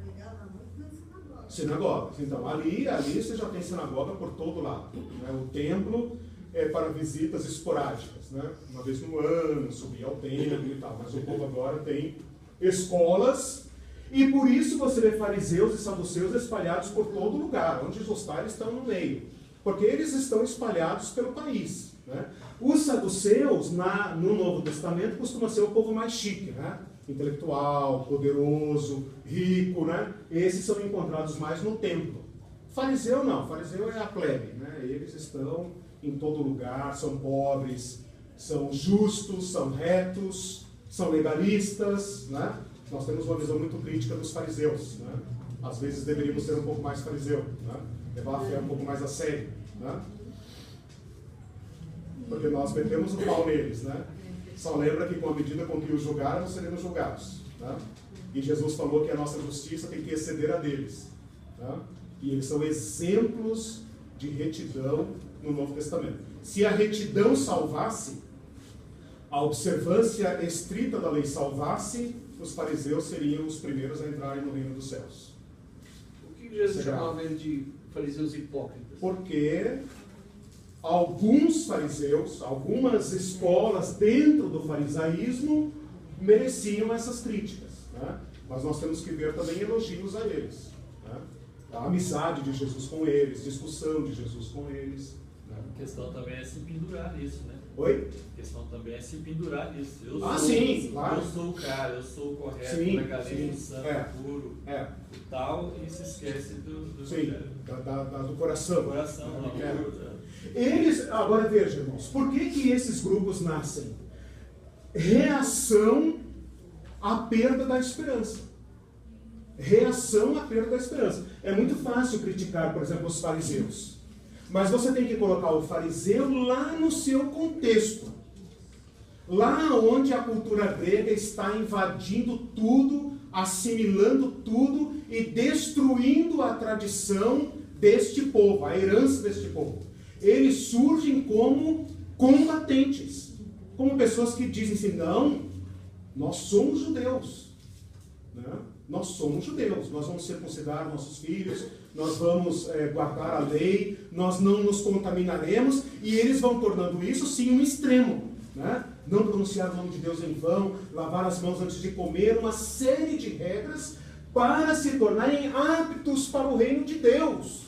pregava muito nas sinagogas. Sinagogas. Então, ali você já tem sinagoga por todo lado. Né? O templo é para visitas esporádicas. Né? Uma vez no ano, subir ao templo e tal. Mas o povo agora tem escolas, e por isso você vê fariseus e saduceus espalhados por todo lugar, onde os hostais estão no meio. Porque eles estão espalhados pelo país. Né? Os saduceus, no Novo Testamento, costumam ser o povo mais chique, né? Intelectual, poderoso, rico. Né? Esses são encontrados mais no templo. Fariseu não, fariseu é a plebe. Né? Eles estão em todo lugar, são pobres, são justos, são retos, são legalistas. Né? Nós temos uma visão muito crítica dos fariseus. Né? Às vezes deveríamos ser um pouco mais fariseu. Né? Levar a fé um pouco mais a sério, né? Porque nós metemos o pau neles, né? Só lembra que com a medida com que os julgaram, seremos julgados, né? E Jesus falou que a nossa justiça tem que exceder a deles, né? E eles são exemplos de retidão no Novo Testamento. Se a retidão salvasse, a observância estrita da lei salvasse, os fariseus seriam os primeiros a entrarem no reino dos céus. O que Jesus chamava eles de fariseus hipócritas? Porque alguns fariseus, algumas escolas dentro do farisaísmo mereciam essas críticas. Né? Mas nós temos que ver também elogios a eles. Né? A amizade de Jesus com eles, discussão de Jesus com eles. Né? A questão também é se pendurar nisso, né? Oi? A questão também é se pendurar nisso. Sim, claro. Eu sou o cara, eu sou o correto, sim, legalista, santo, puro, e tal, e se esquece do sim, do coração. Do coração, do amor. Eles, agora veja, irmãos, por que esses grupos nascem? Reação à perda da esperança. Reação à perda da esperança. É muito fácil criticar, por exemplo, os fariseus. Mas você tem que colocar o fariseu lá no seu contexto. Lá onde a cultura grega está invadindo tudo, assimilando tudo e destruindo a tradição deste povo, a herança deste povo. Eles surgem como combatentes, como pessoas que dizem assim, não, nós somos judeus. Né? Nós somos judeus, nós vamos circuncidar nossos filhos, nós vamos guardar a lei, nós não nos contaminaremos, e eles vão tornando isso sim um extremo. Né? Não pronunciar o nome de Deus em vão, lavar as mãos antes de comer, uma série de regras para se tornarem aptos para o reino de Deus.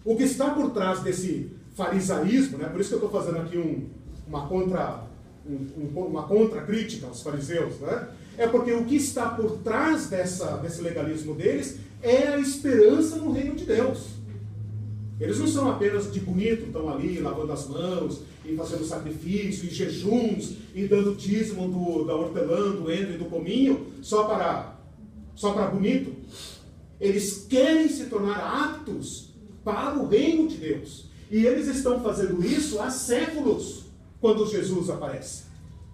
O que está por trás desse farisaísmo, né? Por isso que eu estou fazendo aqui uma contra-crítica aos fariseus, né? É porque o que está por trás desse legalismo deles é a esperança no reino de Deus. Eles não são apenas de bonito, estão ali lavando as mãos e fazendo sacrifício, e jejuns, e dando dízimo da hortelã, do endro e do cominho, só para bonito. Eles querem se tornar aptos para o reino de Deus. E eles estão fazendo isso há séculos, quando Jesus aparece.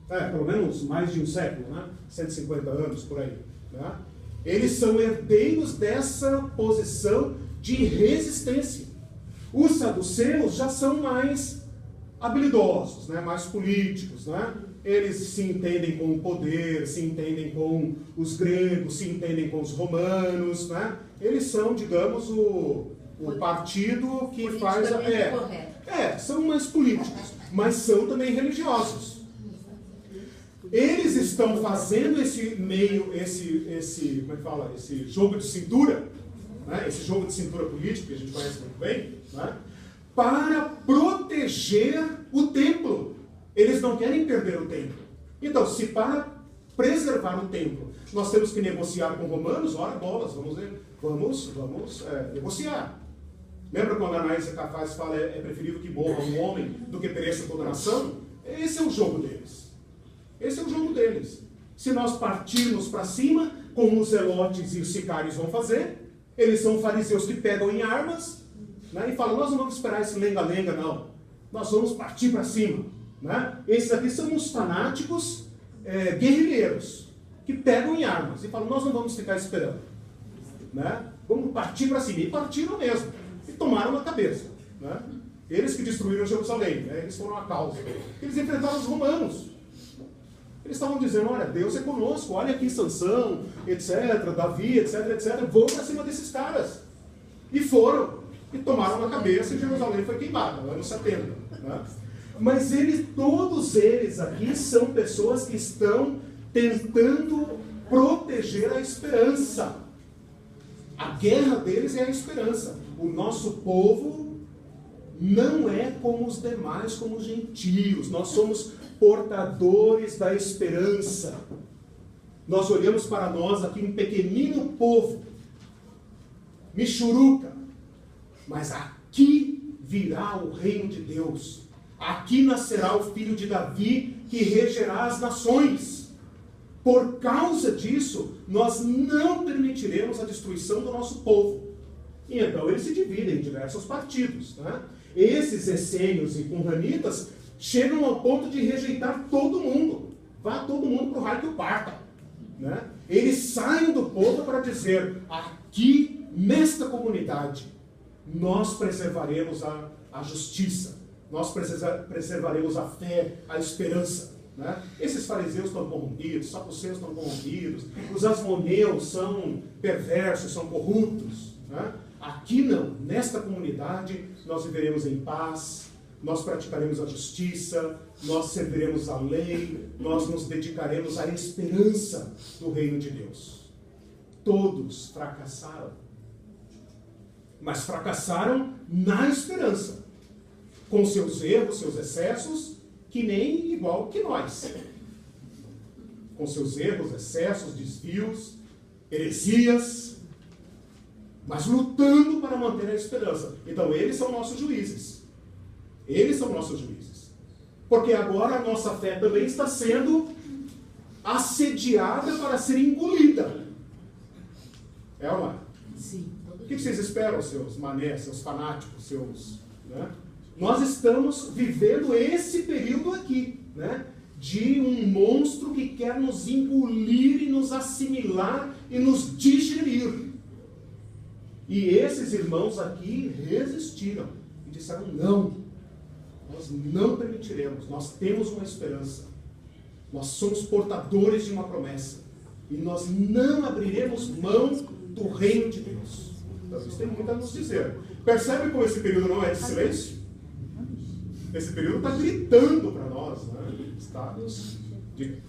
Pelo menos mais de um século, né? 150 anos, por aí. Né? Eles são herdeiros dessa posição de resistência. Os saduceus já são mais habilidosos, né? Mais políticos. Né? eles se entendem com o poder, se entendem com os gregos, se entendem com os romanos, né? Eles são, digamos, o partido que faz... são mais políticos, mas são também religiosos. Eles estão fazendo esse como é que fala? Esse jogo de cintura, né? Esse jogo de cintura político, que a gente conhece muito bem, né? Para proteger o templo. Eles não querem perder o templo. Então, se para preservar o templo nós temos que negociar com romanos, ora bolas, vamos negociar. Lembra quando a Anaísa Cafaz fala é preferível que morra um homem do que pereça toda a nação? Esse é o jogo deles. Esse é o jogo deles. Se nós partirmos para cima, como os zelotes e os sicários vão fazer, eles são fariseus que pegam em armas, né, e falam, nós não vamos esperar esse lenga-lenga, não. Nós vamos partir para cima. Né? Esses aqui são os fanáticos guerrilheiros, que pegam em armas e falam, nós não vamos ficar esperando. Né? Vamos partir para cima. E partiram mesmo. E tomaram na cabeça. Né? Eles que destruíram Jerusalém, né? Eles foram a causa. Eles enfrentaram os romanos. Eles estavam dizendo, olha, Deus é conosco, olha aqui Sansão, etc., Davi, etc., vão para cima desses caras. E foram. E tomaram na cabeça e Jerusalém foi queimada, no ano 70. Né? Mas todos eles aqui são pessoas que estão tentando proteger a esperança. A guerra deles é a esperança. O nosso povo não é como os demais, como os gentios. Nós somos portadores da esperança. Nós olhamos para nós aqui um pequenino povo, michuruca, mas aqui virá o reino de Deus. Aqui nascerá o filho de Davi que regerá as nações. Por causa disso, nós não permitiremos a destruição do nosso povo. E então eles se dividem em diversos partidos. Né? Esses essênios e cumranitas chegam ao ponto de rejeitar todo mundo. Vá todo mundo para o raio que o parta. Né? Eles saem do povo para dizer, aqui nesta comunidade, nós preservaremos a justiça. Nós preservaremos a fé, a esperança. Né? Esses fariseus estão corrompidos, os saduceus estão corrompidos, os asmoneus são perversos, são corruptos. Né? Aqui não, nesta comunidade nós viveremos em paz, nós praticaremos a justiça, nós serviremos a lei, nós nos dedicaremos à esperança do reino de Deus. Todos fracassaram, mas fracassaram na esperança. Com seus erros, seus excessos, que nem igual que nós. Com seus erros, excessos, desvios, heresias, mas lutando para manter a esperança. Então, eles são nossos juízes. Eles são nossos juízes. Porque agora a nossa fé também está sendo assediada para ser engolida. É ou não é? Sim. O que vocês esperam, seus manés, seus fanáticos, seus... Né? Nós estamos vivendo esse período aqui, né, de um monstro que quer nos engolir e nos assimilar e nos digerir. E esses irmãos aqui resistiram e disseram, não, nós não permitiremos, nós temos uma esperança, nós somos portadores de uma promessa e nós não abriremos mão do reino de Deus. Então, isso tem muito a nos dizer. Percebe como esse período não é de silêncio? Esse período está gritando para nós, né? Estados de...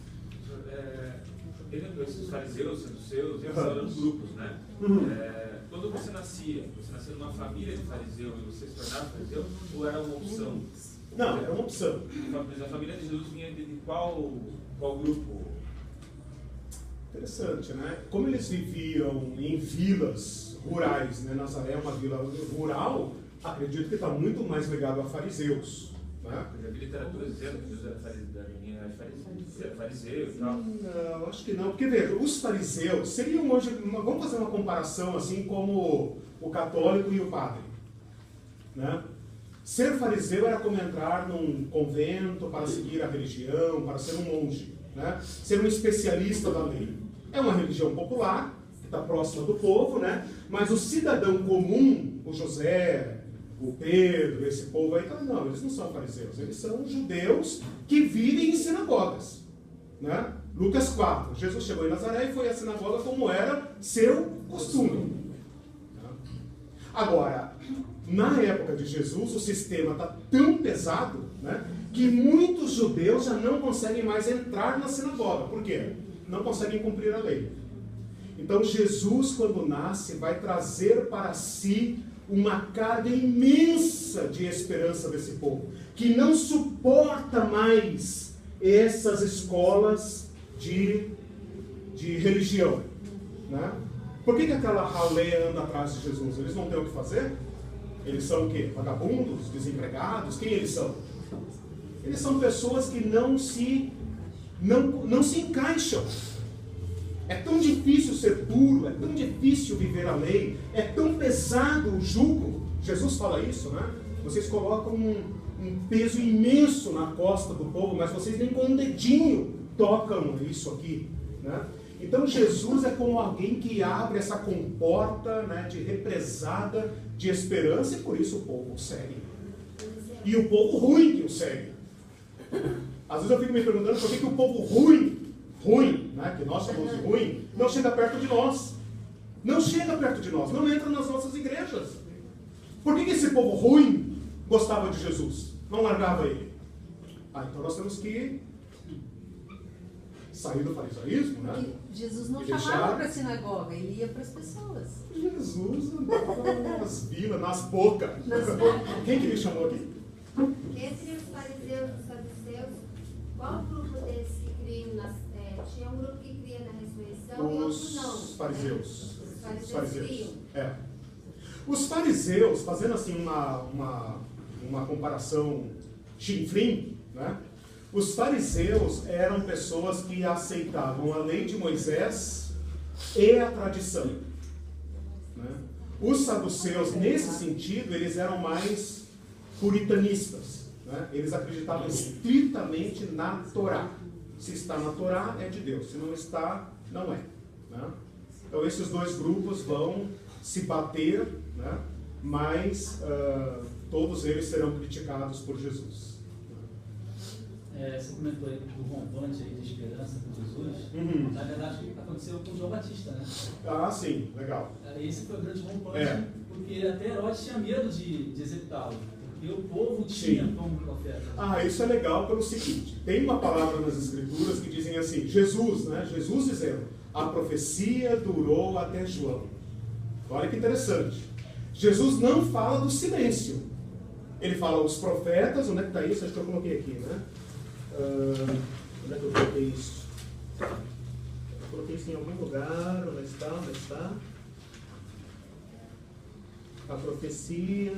Esses fariseus, saduceus, eles eram grupos, né? Quando você nascia numa família de fariseu e você se tornava fariseu, ou era uma opção? Não, era uma opção. Mas a família de Jesus vinha de qual grupo? Interessante, né? Como eles viviam em vilas rurais, né? Nazaré é uma vila rural, acredito que está muito mais ligado a fariseus. Né? Eu já vi literatura dizendo que Jesus era fariseu e tal. Não, acho que não. Porque, veja, os fariseus seriam hoje... Vamos fazer uma comparação assim como o católico e o padre. Né? Ser fariseu era como entrar num convento para seguir a religião, para ser um monge. Né? Ser um especialista da lei. É uma religião popular, que está próxima do povo, né? Mas o cidadão comum, o José, o Pedro, esse povo aí, não, eles não são fariseus, eles são judeus que vivem em sinagogas, né? Lucas 4, Jesus chegou em Nazaré e foi à sinagoga como era seu costume. Agora, na época de Jesus, o sistema está tão pesado, né, que muitos judeus já não conseguem mais entrar na sinagoga. Por quê? Não conseguem cumprir a lei. Então Jesus, quando nasce, vai trazer para si uma carga imensa de esperança desse povo, que não suporta mais essas escolas de religião, né? Por que aquela ralé anda atrás de Jesus? Eles não têm o que fazer? Eles são o quê? Vagabundos? Desempregados? Quem eles são? Eles são pessoas que não se encaixam. É tão difícil ser puro, é tão difícil viver a lei, é tão pesado o jugo. Jesus fala isso, né? Vocês colocam um peso imenso na costa do povo, mas vocês nem com um dedinho tocam isso aqui, né? Então Jesus é como alguém que abre essa comporta, né, de represada de esperança, e por isso o povo o segue. E o povo ruim que o segue. Às vezes eu fico me perguntando por que o povo ruim, né, que nós chamamos de ruim, não chega perto de nós. Não chega perto de nós, não entra nas nossas igrejas. Por que esse povo ruim gostava de Jesus? Não largava ele? Então nós temos que sair do farisaísmo, né? Jesus não chamava para a sinagoga, ele ia para as pessoas. Jesus andava nas vilas, nas bocas. Quem que me chamou aqui? Entre os fariseus e os saduceus, qual grupo desses que criam tinha um grupo que cria na ressurreição e outro não? Os fariseus. Os fariseus. Os fariseus, fazendo assim uma comparação chinfrim, né? Os fariseus eram pessoas que aceitavam a lei de Moisés e a tradição, né? Os saduceus, nesse sentido, eles eram mais puritanistas, né? Eles acreditavam estritamente na Torá. Se está na Torá, é de Deus. Se não está, não é, né? Então esses dois grupos vão se bater, né? Mas todos eles serão criticados por Jesus. Você comentou aí do rompante aí de esperança com Jesus. Na verdade, aconteceu com João Batista, né? Ah, sim, legal. Esse foi o grande rompante, porque até Herodes tinha medo de executá-lo, porque o povo tinha como profeta. Isso é legal pelo seguinte: tem uma palavra nas Escrituras que dizem assim, Jesus dizendo, a profecia durou até João. Olha que interessante. Jesus não fala do silêncio. Ele fala os profetas, onde é que está isso? Acho que eu coloquei aqui, né? Onde é que eu coloquei isso? Eu coloquei isso em algum lugar. Onde está? A profecia.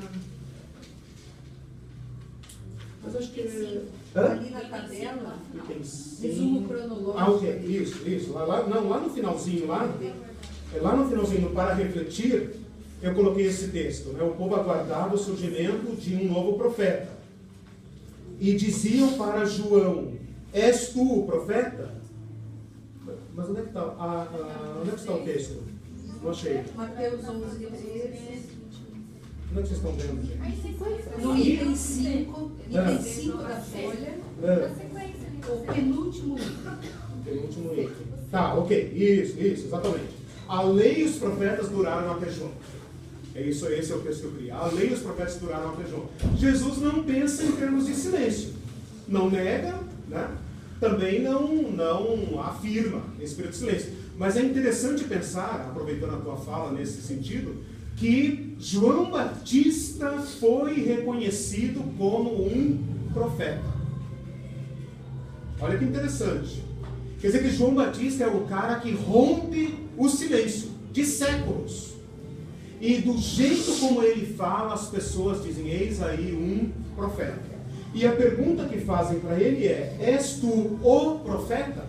Mas acho que ali na tabela, resumo cronológico. Isso. Lá no finalzinho, lá no finalzinho, para refletir, eu coloquei esse texto, né? O povo aguardava o surgimento de um novo profeta. E diziam para João, és tu o profeta? Mas onde é que está o texto? Não achei. Mateus 11, 13. Onde é que vocês estão vendo, gente? No item 5 da folha, o penúltimo item. Tá, ok. Isso, exatamente. A lei e os profetas duraram até João. Esse é o texto que eu queria. A lei e os profetas duraram até João. Jesus não pensa em termos de silêncio. Não nega, né? Também não afirma espírito de silêncio. Mas é interessante pensar, aproveitando a tua fala nesse sentido, que João Batista foi reconhecido como um profeta. Olha que interessante. Quer dizer que João Batista é o cara que rompe o silêncio de séculos. E do jeito como ele fala, as pessoas dizem, eis aí um profeta. E a pergunta que fazem para ele é, és tu o profeta?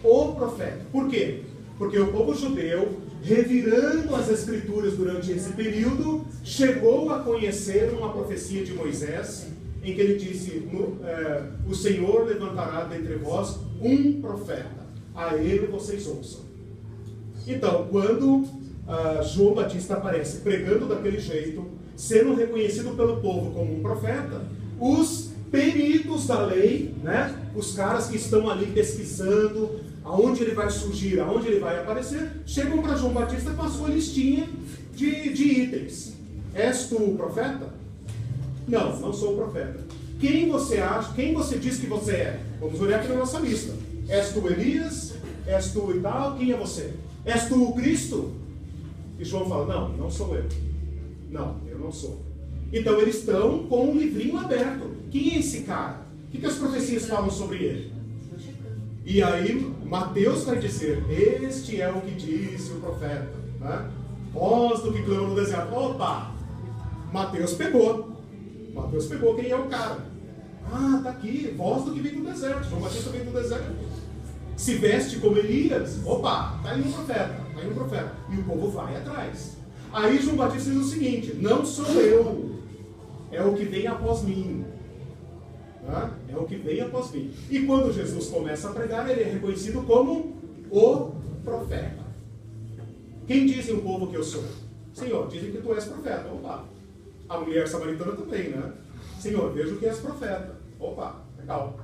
O profeta. Por quê? Porque o povo judeu, revirando as escrituras durante esse período, chegou a conhecer uma profecia de Moisés, em que ele disse, o Senhor levantará dentre vós um profeta, a ele vocês ouçam. Então, quando João Batista aparece pregando daquele jeito, sendo reconhecido pelo povo como um profeta, os peritos da lei, né? Os caras que estão ali pesquisando aonde ele vai surgir, aonde ele vai aparecer, chegam para João Batista com a sua listinha de itens. És tu o profeta? Não, não sou o profeta. Quem você acha? Quem você diz que você é? Vamos olhar aqui na nossa lista. És tu Elias? És tu e tal? Quem é você? És tu o Cristo? E João fala, não, não sou eu. Não, eu não sou. Então eles estão com um livrinho aberto. Quem é esse cara? O que as profecias falam sobre ele? E aí Mateus vai dizer, este é o que disse o profeta, né? Voz do que clama no deserto. Opa! Mateus pegou quem é o cara. Ah, tá aqui, voz do que vem do deserto. João Batista vem do deserto. Se veste como Elias. Opa, tá aí um profeta. E o povo vai atrás. Aí João Batista diz o seguinte, não sou eu, é o que vem após mim. É o que vem após mim. E quando Jesus começa a pregar, ele é reconhecido como o profeta. Quem dizem o povo que eu sou? Senhor, dizem que tu és profeta. Opa. A mulher samaritana também, né? Senhor, vejo que és profeta. Opa, legal.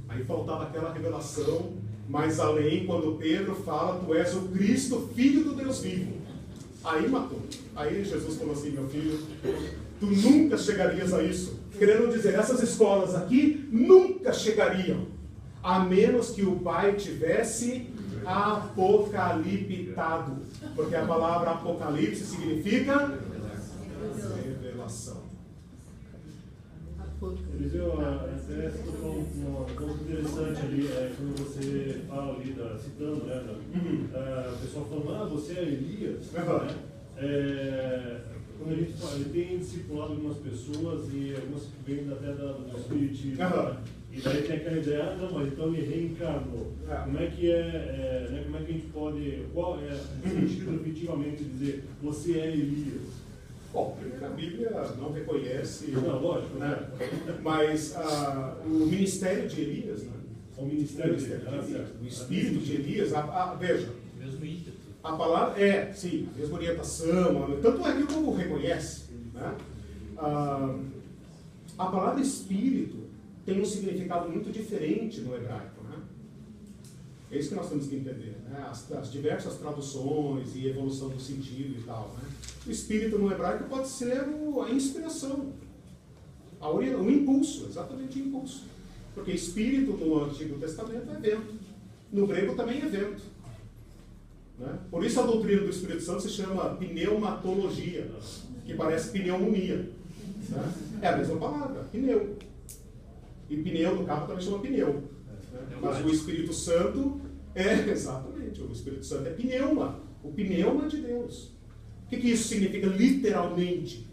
Aí faltava aquela revelação mais além, quando Pedro fala, tu és o Cristo, Filho do Deus vivo. Aí matou. Aí Jesus falou assim, meu filho, tu nunca chegarias a isso. Querendo dizer, essas escolas aqui nunca chegariam, a menos que o Pai tivesse apocaliptado. Porque a palavra apocalipse significa revelação. Eliseu, até você tocou uma coisa interessante ali, quando você fala ali, citando, né, o pessoal falando, você é Elias, né? Quando ele tem discipulado algumas pessoas e algumas que vêm até do espiritismo, né? E daí tem aquela ideia, não, mas então ele reencarnou. Como é que né, como é que a gente pode, qual é o sentido efetivamente de dizer, você é Elias? Bom, primeiro a Bíblia não reconhece, não, lógico, né? Mas o ministério de Elias, né? O ministério de Elias, o espírito de Elias, veja, mesmo ímpeto. A palavra sim, mesma orientação, tanto é que o povo reconhece, né? A palavra espírito tem um significado muito diferente no hebraico, né? É isso que nós temos que entender, né? As diversas traduções e evolução do sentido e tal, né? O espírito no hebraico pode ser a inspiração, o impulso, exatamente o impulso. Porque espírito no Antigo Testamento é vento, no grego também é vento. Né? Por isso a doutrina do Espírito Santo se chama pneumatologia, que parece pneumonia. Né? É a mesma palavra, pneu. E pneu no carro também chama pneu. Né? Mas o Espírito Santo exatamente, o Espírito Santo é pneuma, o pneuma de Deus. O que isso significa literalmente?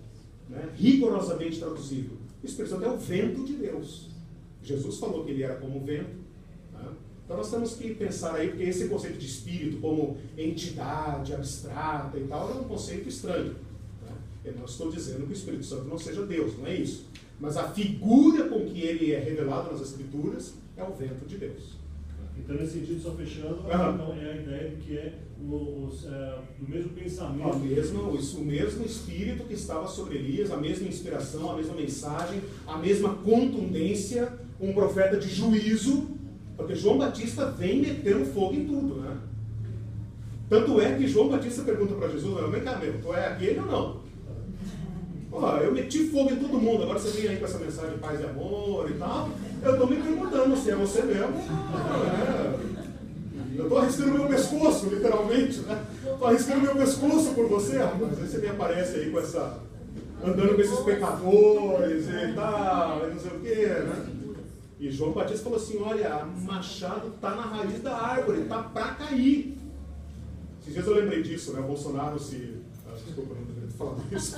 Né? Rigorosamente traduzido. O Espírito Santo é o vento de Deus. Jesus falou que ele era como o vento. Né? Então nós temos que pensar aí, porque esse conceito de espírito como entidade abstrata e tal é um conceito estranho. Né? Eu não estou dizendo que o Espírito Santo não seja Deus, não é isso. Mas a figura com que ele é revelado nas Escrituras é o vento de Deus. Então, nesse sentido, só fechando, então, é a ideia de que é do mesmo pensamento. O mesmo espírito que estava sobre Elias, a mesma inspiração, a mesma mensagem, a mesma contundência, um profeta de juízo, porque João Batista vem metendo fogo em tudo, né? Tanto é que João Batista pergunta para Jesus, vem cá, meu, tu é aquele ou não? Eu meti fogo em todo mundo, agora você vem aí com essa mensagem de paz e amor e tal, eu estou me perguntando se é você mesmo. Eu estou arriscando meu pescoço, literalmente, né? Estou arriscando meu pescoço por você, rapaz. Aí você me aparece aí com andando com esses pecadores e tal, e não sei o quê, né? E João Batista falou assim, olha, o machado está na raiz da árvore, está para cair. Esses dias eu lembrei disso, né? O Bolsonaro desculpa, não deveria ter falado isso.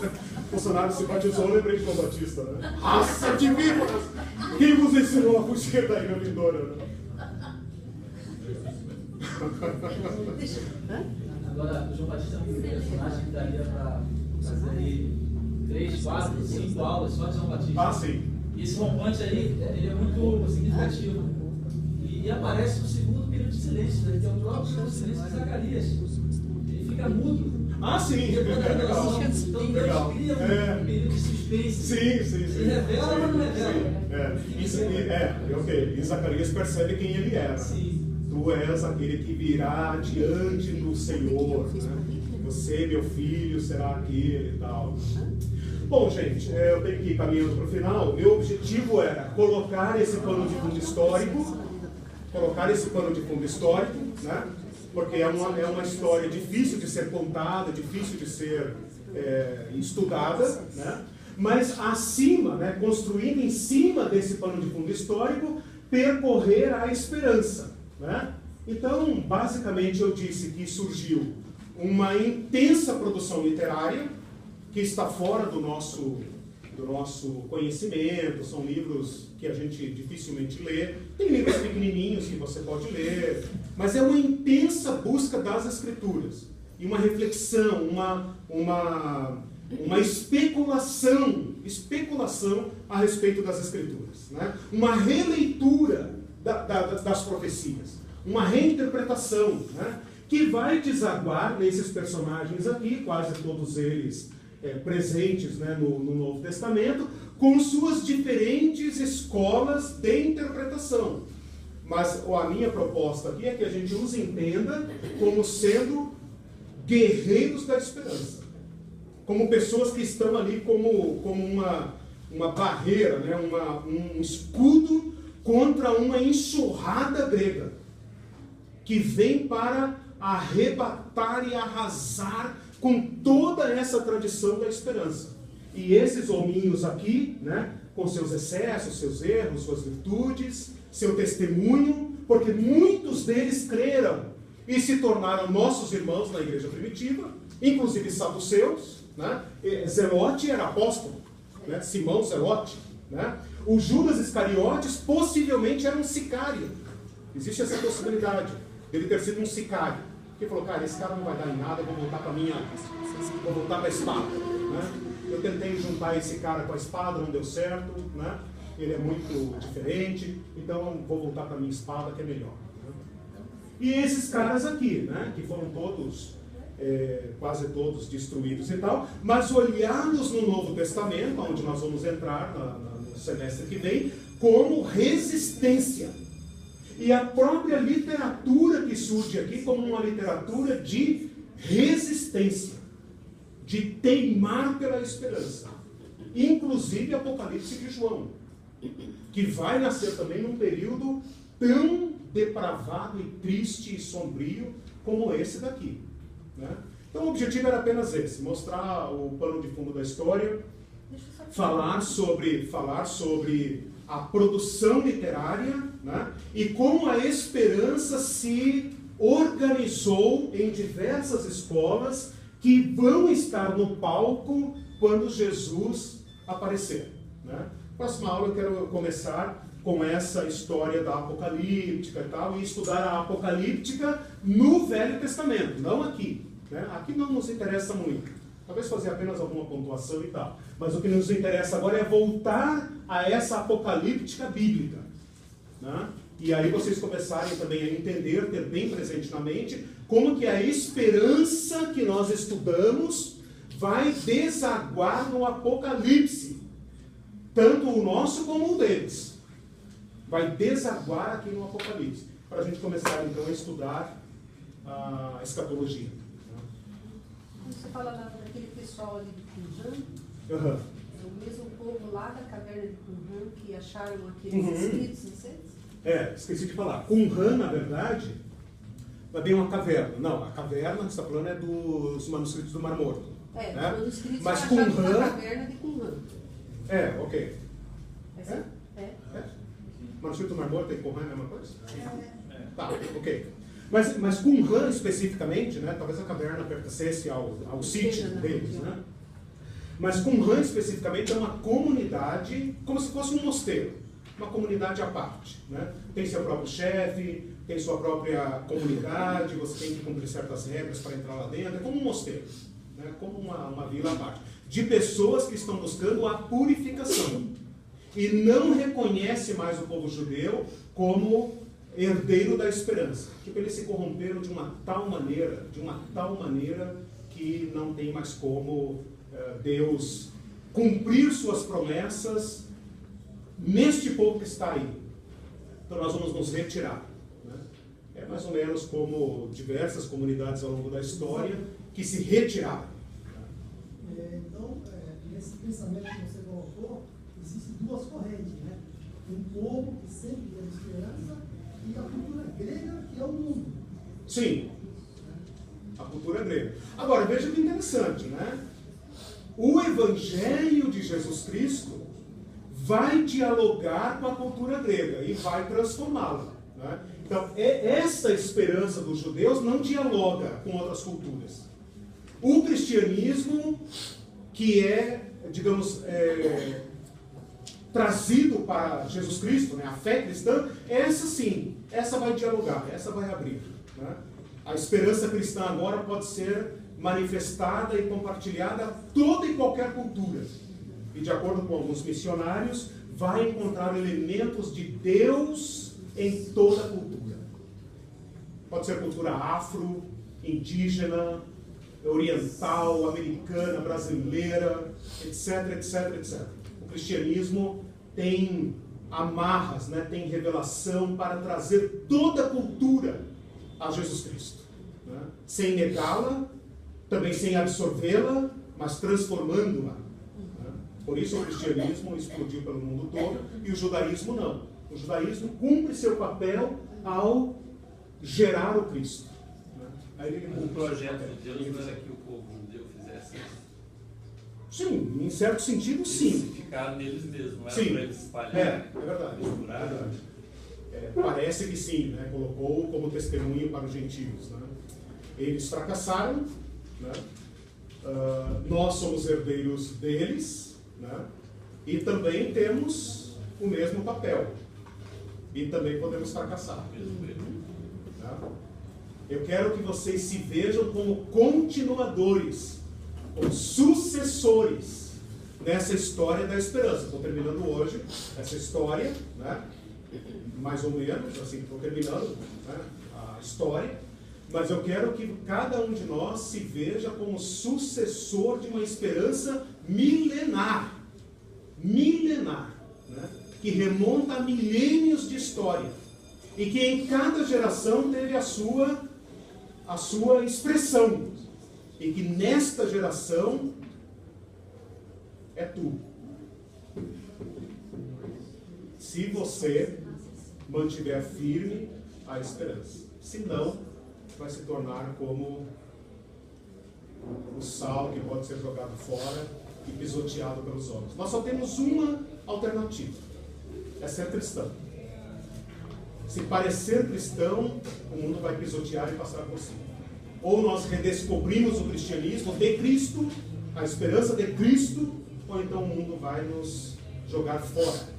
Bolsonaro se batizou, eu lembrei de João Batista, né? Raça de víboras! Quem vos ensinou a fugir da ilha vindoura, né? Agora, o João Batista é um personagem que daria para fazer aí 3, 4, 5 aulas só de João Batista. Sim. E esse rompante aí, ele é muito significativo. E aparece no segundo período de silêncio, que é o próprio período de silêncio de Zacarias. Ele fica mudo Ah, sim. Depois da revelação, então Deus cria um período de suspense. Sim. Ele revela, mas não revela. Ok. E Zacarias percebe quem ele era. Sim. Tu és aquele que virá diante do Senhor, né? Você, meu filho, será aquele e tal. Bom, gente, eu tenho que ir caminhando para o final. Meu objetivo era colocar esse pano de fundo histórico, né? Porque é uma história difícil de ser contada, difícil de ser estudada, né? Mas acima, né, construindo em cima desse pano de fundo histórico, percorrer a esperança, né? Então, basicamente, eu disse que surgiu uma intensa produção literária, que está fora do nosso conhecimento, são livros que a gente dificilmente lê, tem livros pequenininhos que você pode ler, mas é uma intensa busca das Escrituras, e uma reflexão, uma especulação a respeito das Escrituras, né? Uma releitura das profecias, uma reinterpretação, né? Que vai desaguar nesses personagens aqui, quase todos eles presentes, né, no Novo Testamento, com suas diferentes escolas de interpretação. Mas a minha proposta aqui é que a gente os entenda como sendo guerreiros da esperança, como pessoas que estão ali como uma barreira, né, um escudo contra uma enxurrada grega, que vem para arrebatar e arrasar com toda essa tradição da esperança. E esses hominhos aqui, né, com seus excessos, seus erros, suas virtudes, seu testemunho, porque muitos deles creram e se tornaram nossos irmãos na igreja primitiva, inclusive saduceus, né? Zelote era apóstolo, né? Simão Zelote, né? O Judas Iscariotes possivelmente era um sicário. Existe essa possibilidade dele ter sido um sicário, que falou, cara, esse cara não vai dar em nada, eu vou voltar para a espada, né? Eu tentei juntar esse cara com a espada, não deu certo, né? Ele é muito diferente, então vou voltar para a minha espada, que é melhor, né? E esses caras aqui, né, que foram todos, quase todos destruídos e tal, mas olhados no Novo Testamento, onde nós vamos entrar no semestre que vem, como resistência. E a própria literatura que surge aqui como uma literatura de resistência, de teimar pela esperança. Inclusive Apocalipse de João, que vai nascer também num período tão depravado e triste e sombrio como esse daqui, né? Então o objetivo era apenas esse, mostrar o pano de fundo da história, falar sobre a produção literária, né? E como a esperança se organizou em diversas escolas que vão estar no palco quando Jesus aparecer, né? Próxima aula eu quero começar com essa história da apocalíptica e tal, e estudar a apocalíptica no Velho Testamento, não aqui, né? Aqui não nos interessa muito, talvez fazer apenas alguma pontuação e tal, mas o que nos interessa agora é voltar a essa apocalíptica bíblica, né? E aí vocês começarem também a entender, ter bem presente na mente, como que a esperança que nós estudamos vai desaguar no Apocalipse, tanto o nosso como o deles. Vai desaguar aqui no Apocalipse, para a gente começar então a estudar a escatologia. Você fala daquele pessoal ali de Qumran, Uhum. é o mesmo povo lá da caverna de Qumran que acharam aqueles escritos, não sei? Esqueci de falar. Qumran, na verdade, não é bem uma caverna. Não, a caverna, você está falando, é dos manuscritos do Mar Morto. Né? Né? Os manuscritos mas acharam Qumran, na caverna de Qumran. Ok. Manuscrito do Mar Morto e Qumran é a mesma coisa? Tá, ok. Mas Qumran especificamente, né, talvez a caverna pertencesse ao sítio deles, né? Mas Qumran especificamente é uma comunidade, como se fosse um mosteiro, uma comunidade à parte, né? Tem seu próprio chefe, tem sua própria comunidade, você tem que cumprir certas regras para entrar lá dentro, é como um mosteiro, né? Como uma vila à parte, de pessoas que estão buscando a purificação e não reconhece mais o povo judeu como herdeiro da esperança. Tipo, eles se corromperam de uma tal maneira que não tem mais como Deus cumprir suas promessas neste povo que está aí. Então nós vamos nos retirar. Né? É mais ou menos como diversas comunidades ao longo da história que se retiraram. Então, nesse pensamento que você colocou, existem duas correntes, né? Um povo que sempre teve esperança e a cultura grega, que é o mundo. Sim, a cultura grega. Agora, veja que interessante, né? O Evangelho de Jesus Cristo vai dialogar com a cultura grega e vai transformá-la. Né? Então, essa esperança dos judeus não dialoga com outras culturas. O cristianismo, que é, digamos, trazido para Jesus Cristo, né? A fé cristã, essa sim, essa vai dialogar, essa vai abrir. Né? A esperança cristã agora pode ser manifestada e compartilhada a toda e qualquer cultura. E de acordo com alguns missionários, vai encontrar elementos de Deus em toda a cultura. Pode ser cultura afro, indígena, oriental, americana, brasileira, etc, etc, etc. O cristianismo tem amarras, né, tem revelação para trazer toda a cultura a Jesus Cristo. Né? Sem negá-la, também sem absorvê-la, mas transformando-a. Né? Por isso o cristianismo explodiu pelo mundo todo e o judaísmo não. O judaísmo cumpre seu papel ao gerar o Cristo. Né? Aí o projeto de Deus não era que o povo judeu fizesse isso? Sim, em certo sentido, sim. Ficaram neles mesmos, não era sim. para eles espalharem. É verdade. É verdade. Parece que sim, né? Colocou como testemunho para os gentios. Né? Eles fracassaram, né? Nós somos herdeiros deles, né? E também temos o mesmo papel. E também podemos fracassar. Né? Eu quero que vocês se vejam como continuadores, como sucessores nessa história da esperança. Estou terminando hoje essa história, né? Mais ou menos, assim, estou terminando, né, a história, mas eu quero que cada um de nós se veja como sucessor de uma esperança milenar, né, que remonta a milênios de história, e que em cada geração teve a sua expressão, e que nesta geração é tu. Se você mantiver firme a esperança. Senão, vai se tornar como o sal que pode ser jogado fora e pisoteado pelos homens. Nós só temos uma alternativa. É ser cristão. Se parecer cristão, o mundo vai pisotear e passar por cima. Ou nós redescobrimos o cristianismo de Cristo, a esperança de Cristo, ou então o mundo vai nos jogar fora.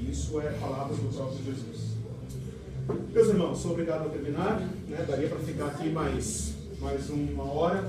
Isso é palavras do próprio Jesus. Meus irmãos, sou obrigado a terminar. Né? Daria para ficar aqui mais uma hora.